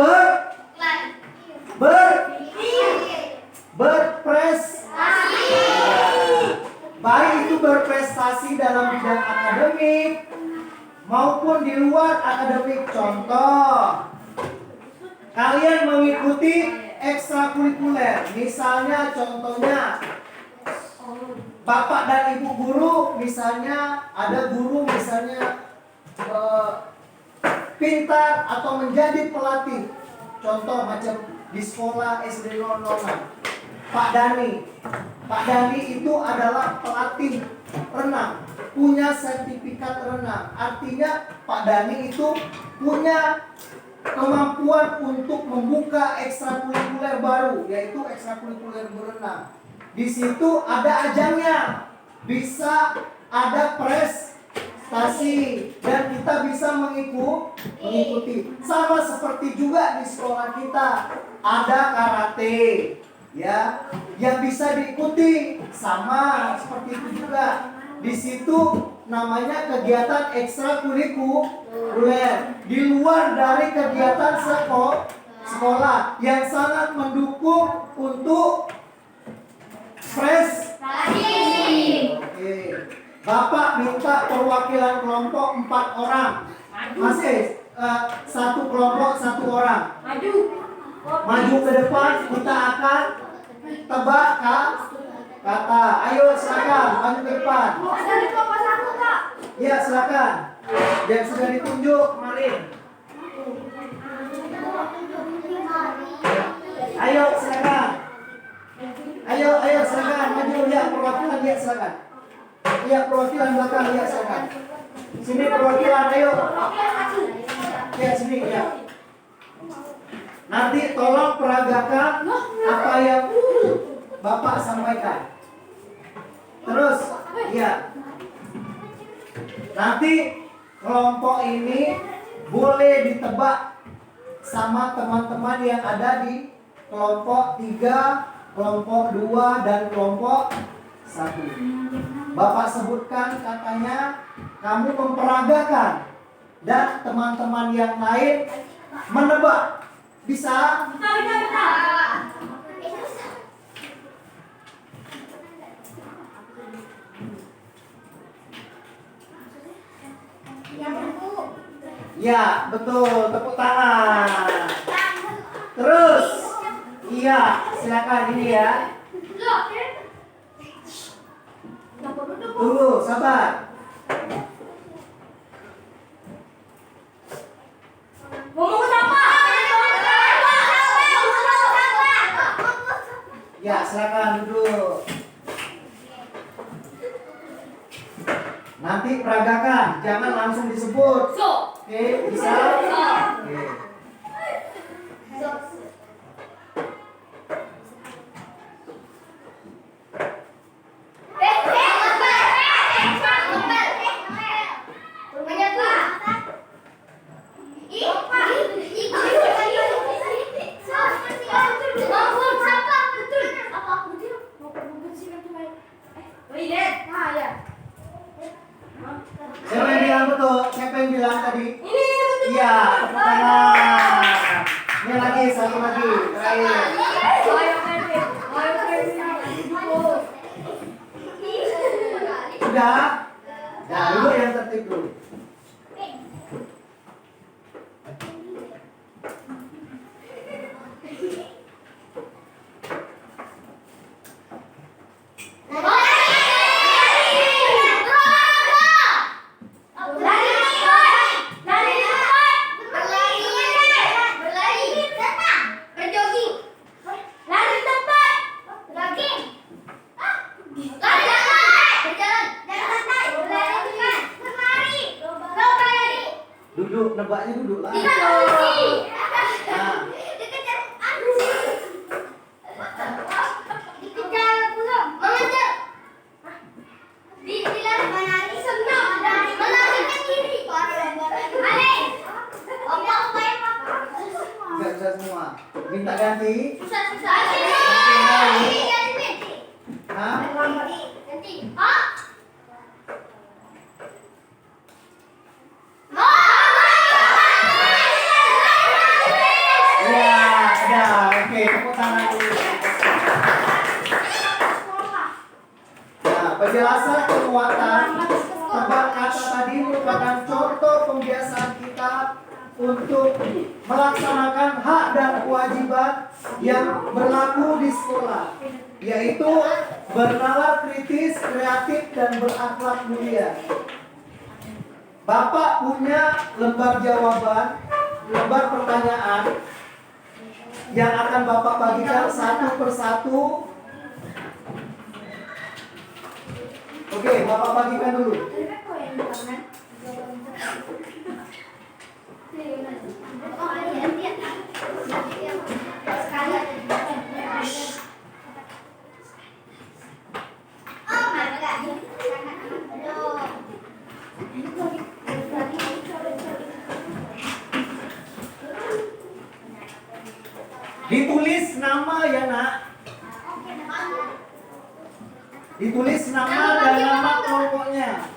berprestasi. Baik itu berprestasi dalam bidang akademik maupun di luar akademik. Contoh, kalian mengikuti ekstrakurikuler. Misalnya contohnya Bapak dan Ibu guru, misalnya ada guru misalnya pintar atau menjadi pelatih. Contoh macam di sekolah SD 006. Pak Dani itu adalah pelatih renang, punya sertifikat renang. Artinya Pak Dani itu punya kemampuan untuk membuka ekstrakurikuler baru, yaitu ekstrakurikuler berenang. Di situ ada ajangnya, bisa ada prestasi dan kita bisa mengikuti. Sama seperti juga di sekolah kita ada karate, ya, yang bisa diikuti. Sama seperti itu juga. Di situ namanya kegiatan ekstrakurikuler di luar dari kegiatan sekolah yang sangat mendukung untuk prestasi. Oke. Bapak minta perwakilan kelompok 4 orang. Masih satu kelompok 1 orang. Maju ke depan, kita akan tebak kata. Ayo silakan maju ke depan. Ya silakan. Yang sudah ditunjuk kemarin. Ayo silakan. Ayo silakan maju ya perwakilan ya silakan. Ya perwakilan belakang ya silakan. Sini perwakilan ayo. Ya sini ya. Nanti tolong peragakan apa yang Bapak sampaikan. Terus ya. Nanti kelompok ini boleh ditebak sama teman-teman yang ada di kelompok 3, kelompok 2 dan kelompok 1. Bapak sebutkan katanya, kamu memperagakan dan teman-teman yang lain menebak. Bisa? Ya, betul. Tepuk tangan. Terus. Iya, silakan ini ya. Tunggu, sabar. Ya, silakan duduk. Nanti peragakan, jangan langsung disebut. Oke, bisa? Oke. Siapa yang bilang betul? Siapa yang bilang tadi? Iya, tepuk tangan. Ini lagi, satu lagi, terakhir. Sudah? Nah, dulu yang tertib dulu. Duduk, nebaknya duduk lah. Nah, nggak bisa semua. Minta ganti. Hah? Oke, tepuk tangan dulu. Nah, penjelasan kekuatan tebak kata tadi merupakan contoh pembiasaan kita untuk melaksanakan hak dan kewajiban yang berlaku di sekolah, yaitu bernalar kritis, kreatif, dan berakhlak mulia. Bapak punya lembar jawaban, lembar pertanyaan yang akan Bapak bagikan satu persatu. Oke, Bapak bagikan dulu. Ditulis nama ya nak. Ditulis nama dan nama kelompoknya.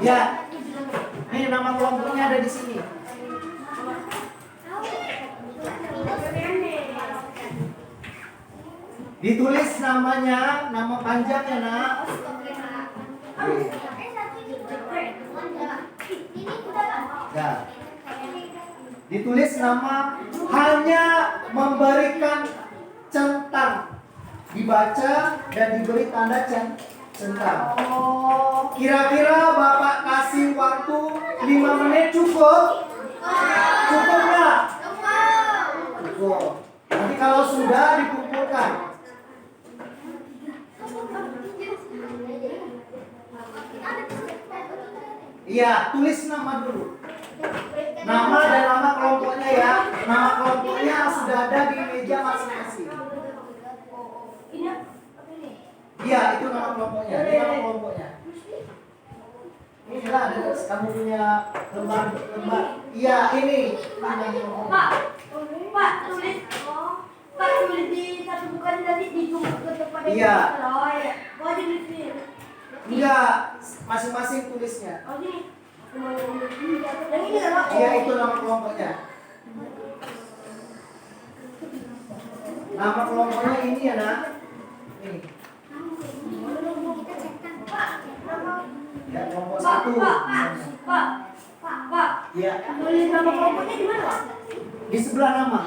Ya, ini nama kelompoknya ada di sini. Ditulis namanya, nama panjangnya nak. Oke. Ya. Ditulis nama, hanya memberikan centang, dibaca dan diberi tanda centang. Kira-kira Bapak kasih waktu 5 menit cukup? Cukup nggak? Cukup. Nanti kalau sudah dikumpulkan. Iya, tulis nama dulu. Nama dan nama kelompoknya ya. Nama kelompoknya sudah ada di meja masing-masing. Iya, itu nama kelompoknya. Ini nama kelompoknya. Ini lah, ada kamu punya lembar. Iya, ini. Pak, tulis di satu buku nanti ditumpuk ke tempat Iya. Oh, di sini. Enggak, masing-masing tulisnya. Oh, ini. Yang ini kan? Iya, itu nama kelompoknya. Nama kelompoknya ini ya nak. Ini. Ya, kelompok satu. Pak. Iya. Tulis nama kelompoknya di mana, Pak? Di sebelah nama.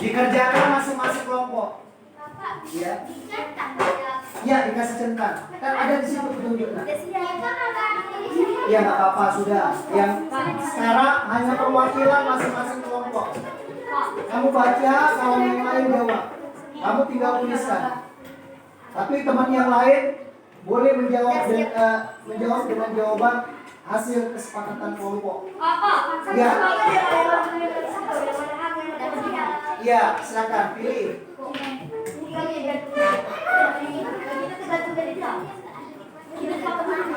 Dikerjakan masing-masing kelompok. Iya. Iya, dikasih centang. Kan ada di situ petunjuknya. Iya, nggak apa-apa sudah. Yang sekarang hanya perwakilan masing-masing kelompok. Kamu baca, kalau yang lain jawab. Kamu tinggal tuliskan. Tapi teman yang lain boleh menjawab dengan jawaban hasil kesepakatan kelompok. Ya. Iya, silakan pilih.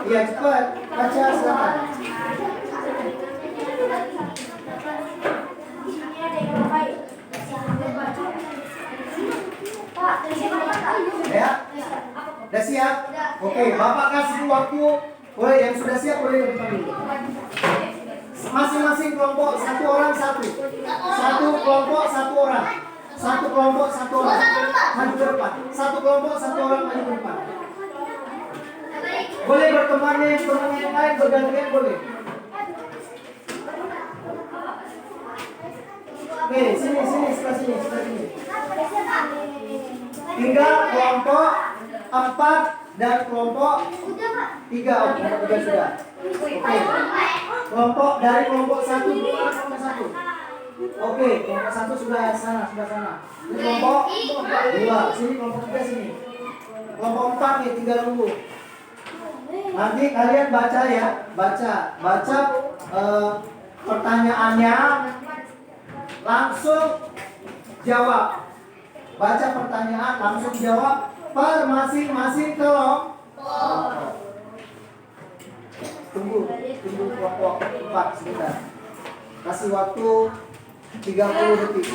Iya, cepat. Baca silakan. Ya. Udah siap? Oke, Bapak kasih waktu. Boleh, yang sudah siap boleh ke depan dulu. Masing-masing kelompok satu orang satu. Satu kelompok satu orang. Satu kelompok satu orang. Maju ke depan. Satu kelompok satu orang maju ke depan. Boleh berteman yang lain bergantian boleh. Oke, sini sebelah sini. Tinggal kelompok 4 dan kelompok 3. Oke, sudah. Oke. Kelompok dari kelompok 1 keluar kelompok 1. Oke, kelompok 1 sudah sana. Ini kelompok 2. Sini kelompok 3 sini. Kelompok 4 nih tinggal nunggu. Nanti kalian baca ya, baca pertanyaannya, langsung jawab. Baca pertanyaan, langsung jawab. per masing-masing kelompok. Tunggu kelompok 4 sebentar. Kasih waktu 30 detik.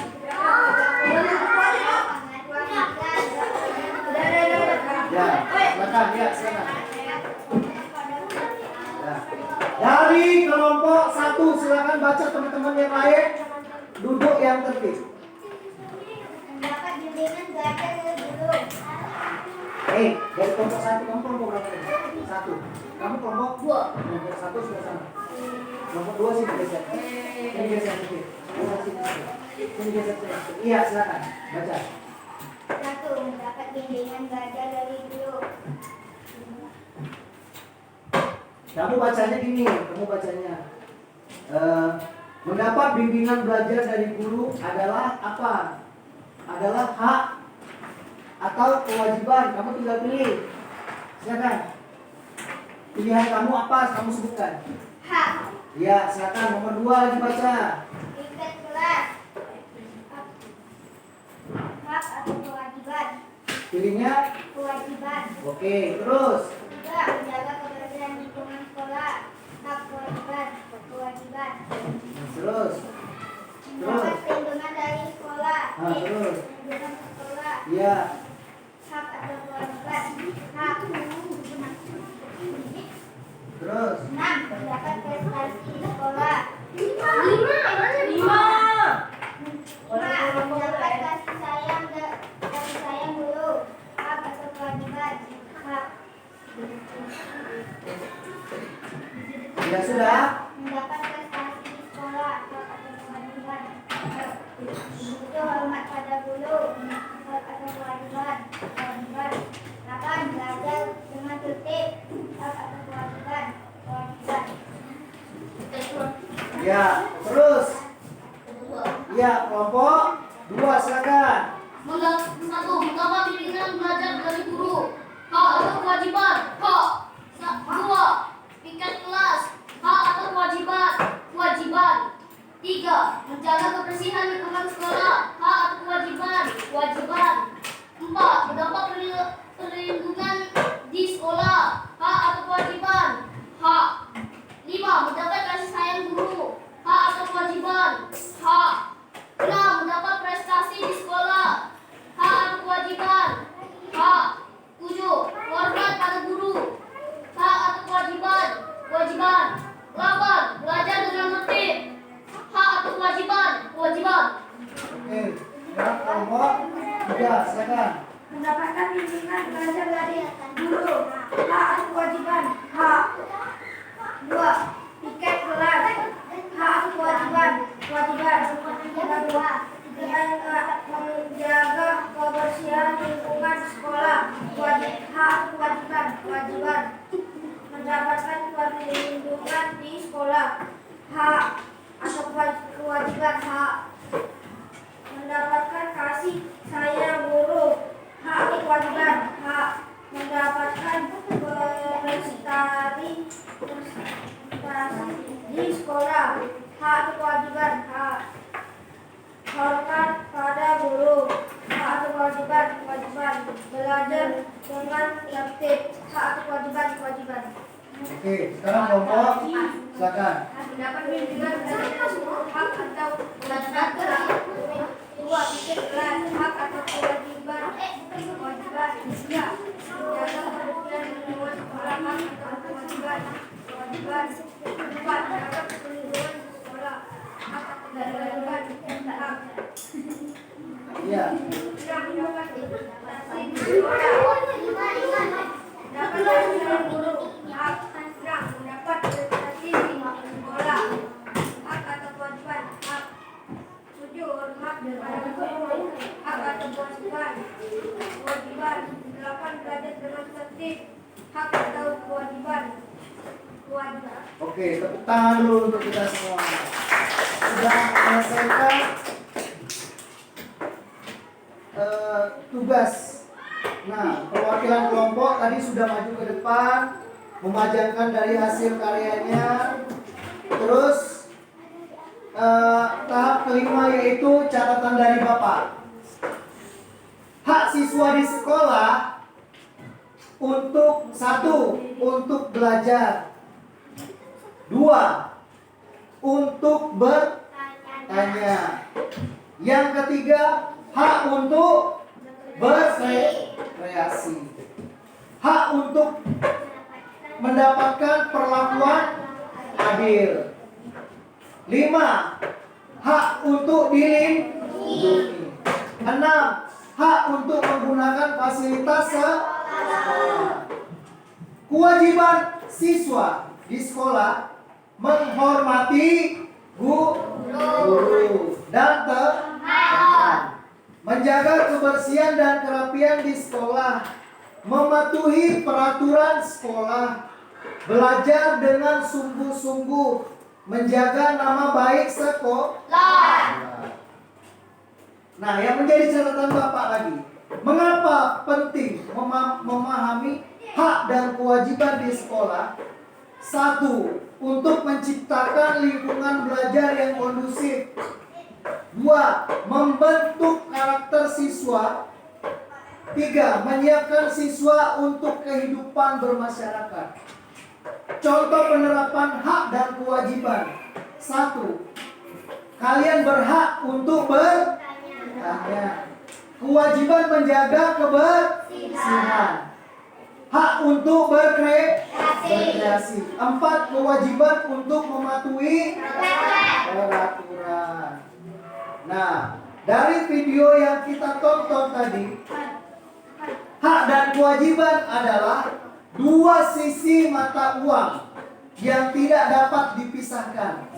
Ya, silakan ya, silakan. Ya. Dari kelompok 1 silakan baca teman-teman yang lain. Duduk yang tertib. Mendapat bimbingan belajar dari guru. Dari kelompok 1 kamu kelompok berapa? 1. Kamu kelompok 2. Kelompok 1 sudah sama. Kelompok 2 sih geser. Ini geser sedikit. Ini geser sedikit. Iya, silakan. Baca. 1. Mendapat bimbingan belajar dari guru. Kamu bacanya gini, mendapat bimbingan belajar dari guru adalah apa? Adalah hak atau kewajiban? Kamu tinggal pilih. Silakan. Pilihan kamu apa? Kamu sebutkan. Hak. Ya, silakan. Nomor 2 lagi baca. Tingkat kelas. Hak atau kewajiban. Pilihnya. Kewajiban. Oke, terus. 3. Menjaga kebersihan lingkungan sekolah. Hak, kewajiban. Kewajiban. Terus. Mendapat perlindungan dari sekolah. Terus. Perlindungan sekolah. Iya. Hak atau kewajiban. Hak. Terus. 6. Mendapat prestasi di sekolah. 5. Mendapat kasih sayang guru. Hak atau kewajiban. Hak. Ya sudah. Mendapat prestasi di sekolah. Hak atau kewajiban. Hak. 7. Hormat pada guru. Hak atau kewajiban. Kewajiban. 8. Belajar dengan tertib. Hak atau kewajiban. Kewajiban. Ya, terus. Ya, kelompok 2 silakan. 1. Mendapat bimbingan belajar dari guru. Hak atau kewajiban. Hak. 2. Tingkat kelas. Hak atau kewajiban. Kewajiban. 3. Menjaga kebersihan lingkungan sekolah. Hak atau kewajiban. Kewajiban. 4. Mendapat perlindungan di sekolah. Hak atau kewajiban. Hak. 5. Mendapat kasih sayang guru. Hak atau kewajiban. Hak. 6. Mendapat prestasi di sekolah. Hak atau kewajiban. Hak. 7. Hormat pada guru. Hak atau kewajiban. Kewajiban. 8. Belajar dengan tertib. Hak atau kewajiban. Kewajiban. Oke, sekarang kelompok 3 silakan. Mendapatkan bimbingan belajar dari guru. Hak atau kewajiban. Hak. 2. Tiket kelas. Hak atau kewajiban. Kewajiban. 2. Menjaga kebersihan lingkungan sekolah. Hak atau kewajiban. Kewajiban. Mendapatkan perlindungan di sekolah. Hak atau kewajiban. Hak. Mendapatkan kasih sayang guru. Hak atau kewajiban. Hak. Mendapatkan prestasi di sekolah. Hak atau kewajiban. Hak. Hormat pada guru. Hak atau kewajiban. Kewajiban. Belajar dengan tertib. Hak atau kewajiban. Kewajiban. Oke, sekarang kelompok silakan. Mendapat bimbingan belajar semua hak atau kewajiban. 2. Tiket kelas. Hak atau kewajiban. Kewajiban. 3. Menjaga kebersihan lingkungan sekolah. Hak atau kewajiban. Kewajiban. 4. Mendapat perlindungan di sekolah. Hak atau kewajiban. Hak. Iya. 6. Mendapat prestasi di sekolah. Dapat perlindungan guru. Hak. 6. Mendapat prestasi di sekolah. Hak atau kewajiban. Hak. 7. Hormat pada guru. Hak atau kewajiban. Kewajiban. 8. Belajar dengan tertib. Hak atau kewajiban. Kewajiban. Oke, tepuk tangan dulu untuk kita semua. Sudah menyelesaikan tugas. Nah, perwakilan kelompok tadi sudah maju ke depan, memajangkan dari hasil karyanya. Terus tahap kelima yaitu catatan dari Bapak. Hak siswa di sekolah untuk satu, untuk belajar. Dua, untuk bertanya. Yang ketiga, hak untuk berkreasi. Hak untuk mendapatkan perlakuan adil. 5. Hak untuk dilindungi. 6. Hak untuk menggunakan fasilitas sekolah. Kewajiban siswa di sekolah menghormati guru dan teman, menjaga kebersihan dan kerapian di sekolah, mematuhi peraturan sekolah, belajar dengan sungguh-sungguh, menjaga nama baik sekolah. Nah, yang menjadi catatan Bapak lagi, mengapa penting memahami hak dan kewajiban di sekolah? Satu, untuk menciptakan lingkungan belajar yang kondusif. Dua, membentuk karakter siswa. Tiga, menyiapkan siswa untuk kehidupan bermasyarakat. Contoh penerapan hak dan kewajiban. Satu, kalian berhak untuk bertanya. Kewajiban menjaga kebersihan. Hak untuk berkreasi. 4, kewajiban untuk mematuhi peraturan. Nah, dari video yang kita tonton tadi, hak dan kewajiban adalah dua sisi mata uang yang tidak dapat dipisahkan.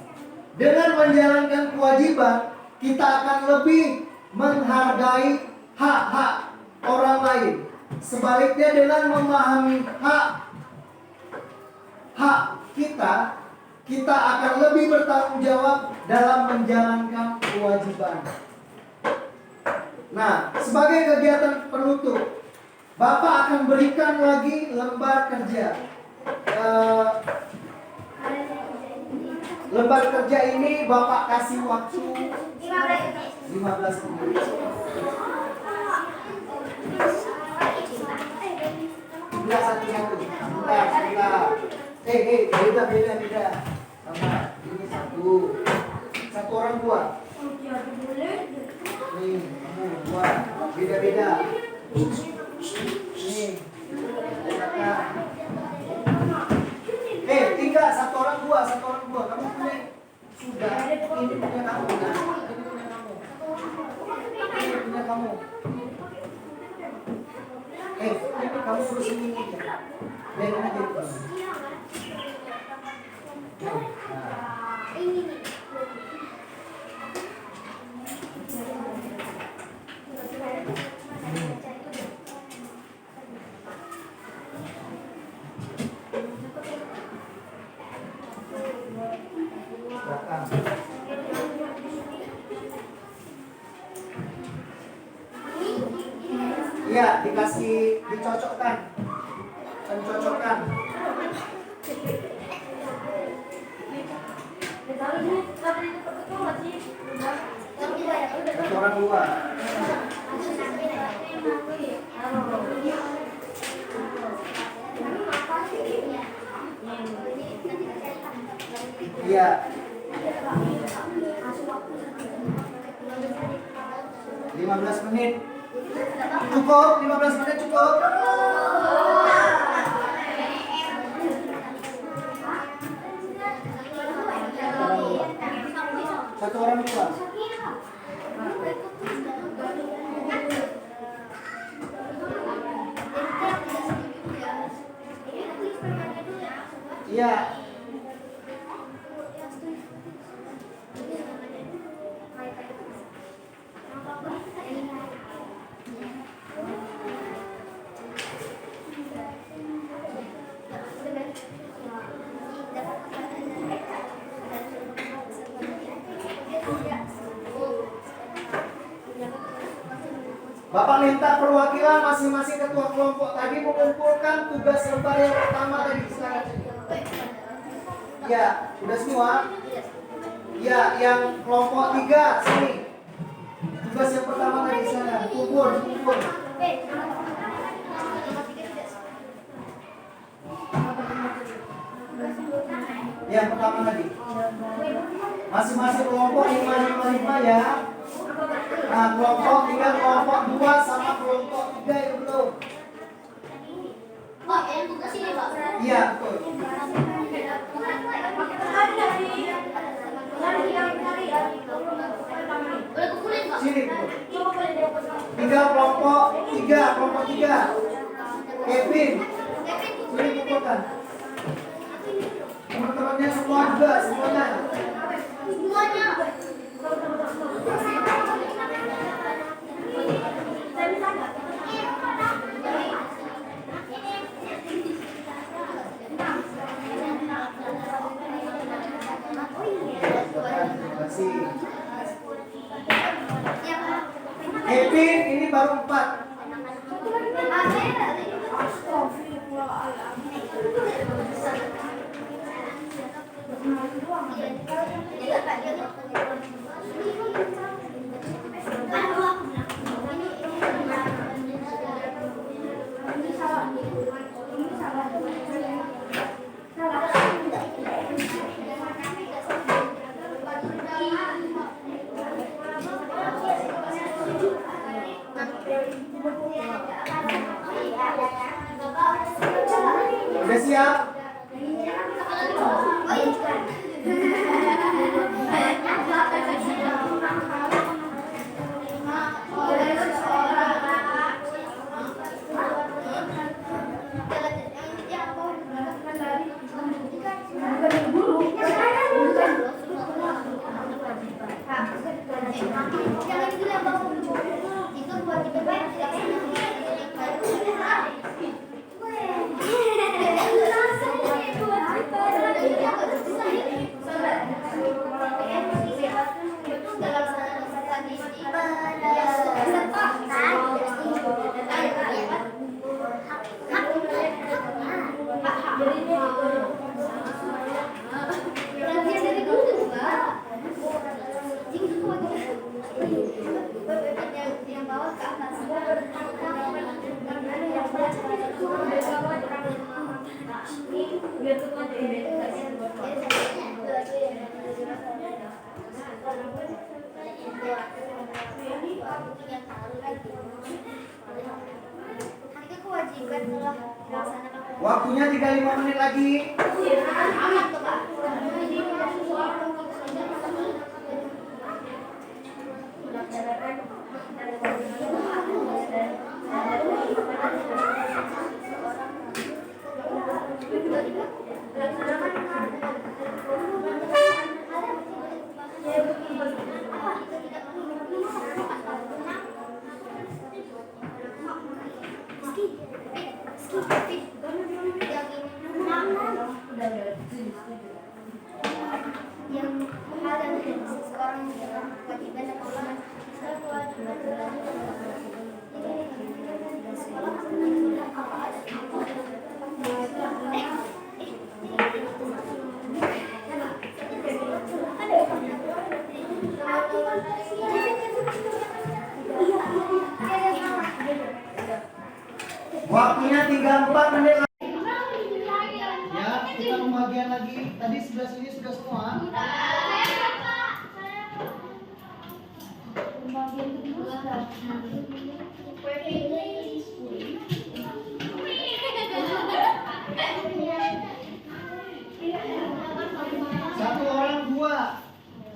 Dengan menjalankan kewajiban, kita akan lebih menghargai hak-hak orang lain. Sebaliknya, dengan memahami hak kita akan lebih bertanggung jawab dalam menjalankan kewajiban. Nah, sebagai kegiatan penutup, Bapak akan berikan lagi lembar kerja. Lembar kerja ini Bapak kasih waktu 15 menit. Sebentar, satu-satu. Sebentar. Beda. Sama, ini satu. Satu orang dua. Nih, kamu dua. Beda-beda. Nih. Tiga, satu orang dua. Kamu punya. Sudah. Ini punya kamu. Ini punya kamu. Kamu suruh sini aja. Biarin aja itu. Iya, dikasih dicocokkan. Pencocokkan. Satu orang dua. Iya. 15 menit. Cukup, 15 menit cukup. Satu orang dua. Iya. Bapak minta perwakilan masing-masing ketua kelompok tadi mengumpulkan tugas lembar yang pertama tadi. Silakan. Ya, udah semua? Ya, yang kelompok 3 sini. Tugas yang pertama tadi sana. Kumpul. Yang pertama tadi. Masing-masing kelompok 5 ya. Nah, kelompok 3, kelompok 2 sama kelompok 3 itu belum. Pak, yang tugas ini Pak. Iya, betul. Boleh kumpulin Pak? Sini, betul. 3 kelompok 3, kelompok 3. Kevin, sini kumpulkan. Teman-temannya semua juga, semuanya. Semuanya. Terima kasih. Kevin, ini baru 4. Udah siap? Jangan bilang bahwa itu buat kita yang bawah ke atas. Itu kewajiban telah dilaksanakan. Waktunya 35 menit lagi. Aman tuh Pak. Yang hal yang seseorang dengan kewajiban dan kewajiban Waktunya tinggal 4 menit lagi. Ya, kita pembagian lagi. Tadi sebelah sini sudah semua.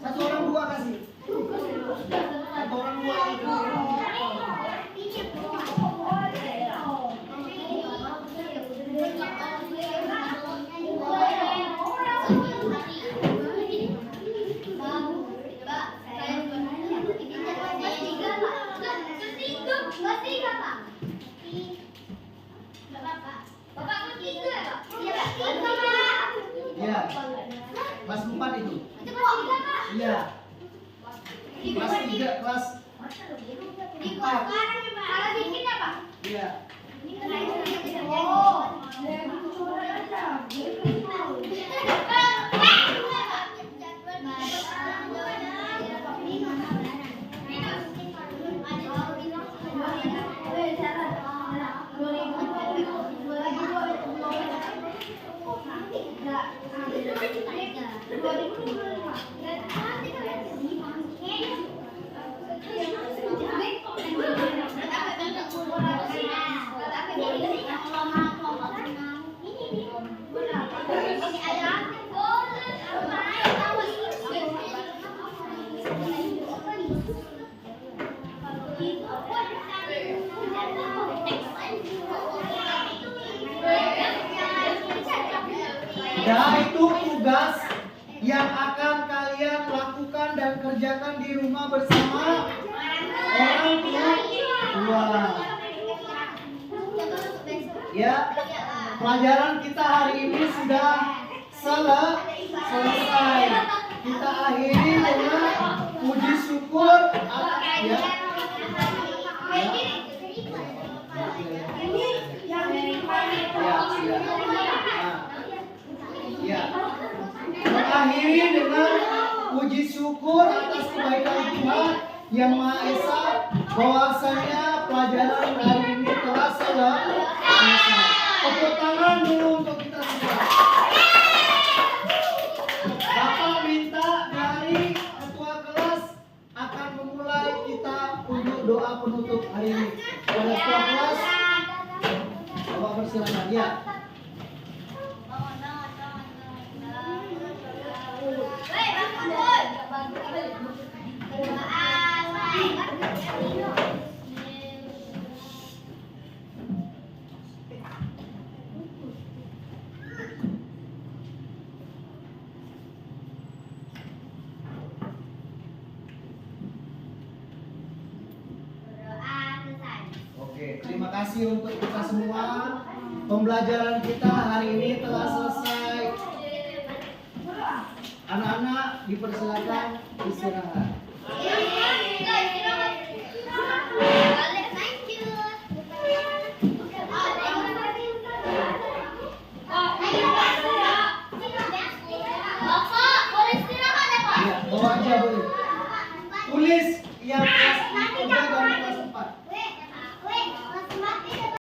Satu orang dua kasih. Satu orang dua itu. Iya. Kelas 4 itu. Iya. Kelas 3, kelas 4. Iya. Enggak. Nah, itu tugas yang akan kalian lakukan dan kerjakan di rumah bersama orang tua. Ya, pelajaran kita hari ini sudah selesai. Kita akhiri dengan puji syukur ya. Ya. Mengakhiri dengan puji syukur atas kebaikan Tuhan Yang Maha Esa, bahwasanya pelajaran hari ini telah selesai. Tepuk tangan dulu untuk kita semua. Bapak minta dari ketua kelas akan memulai kita untuk doa penutup hari ini. Pada ketua kelas, Bapak persilakan ya. Oke, terima kasih untuk kita semua. Pembelajaran kita hari ini telah selesai. Anak-anak dipersilakan istirahat. Bapak, boleh istirahat ya, Pak? Ya, bawa aja boleh. Tulis yang kelas 3 dan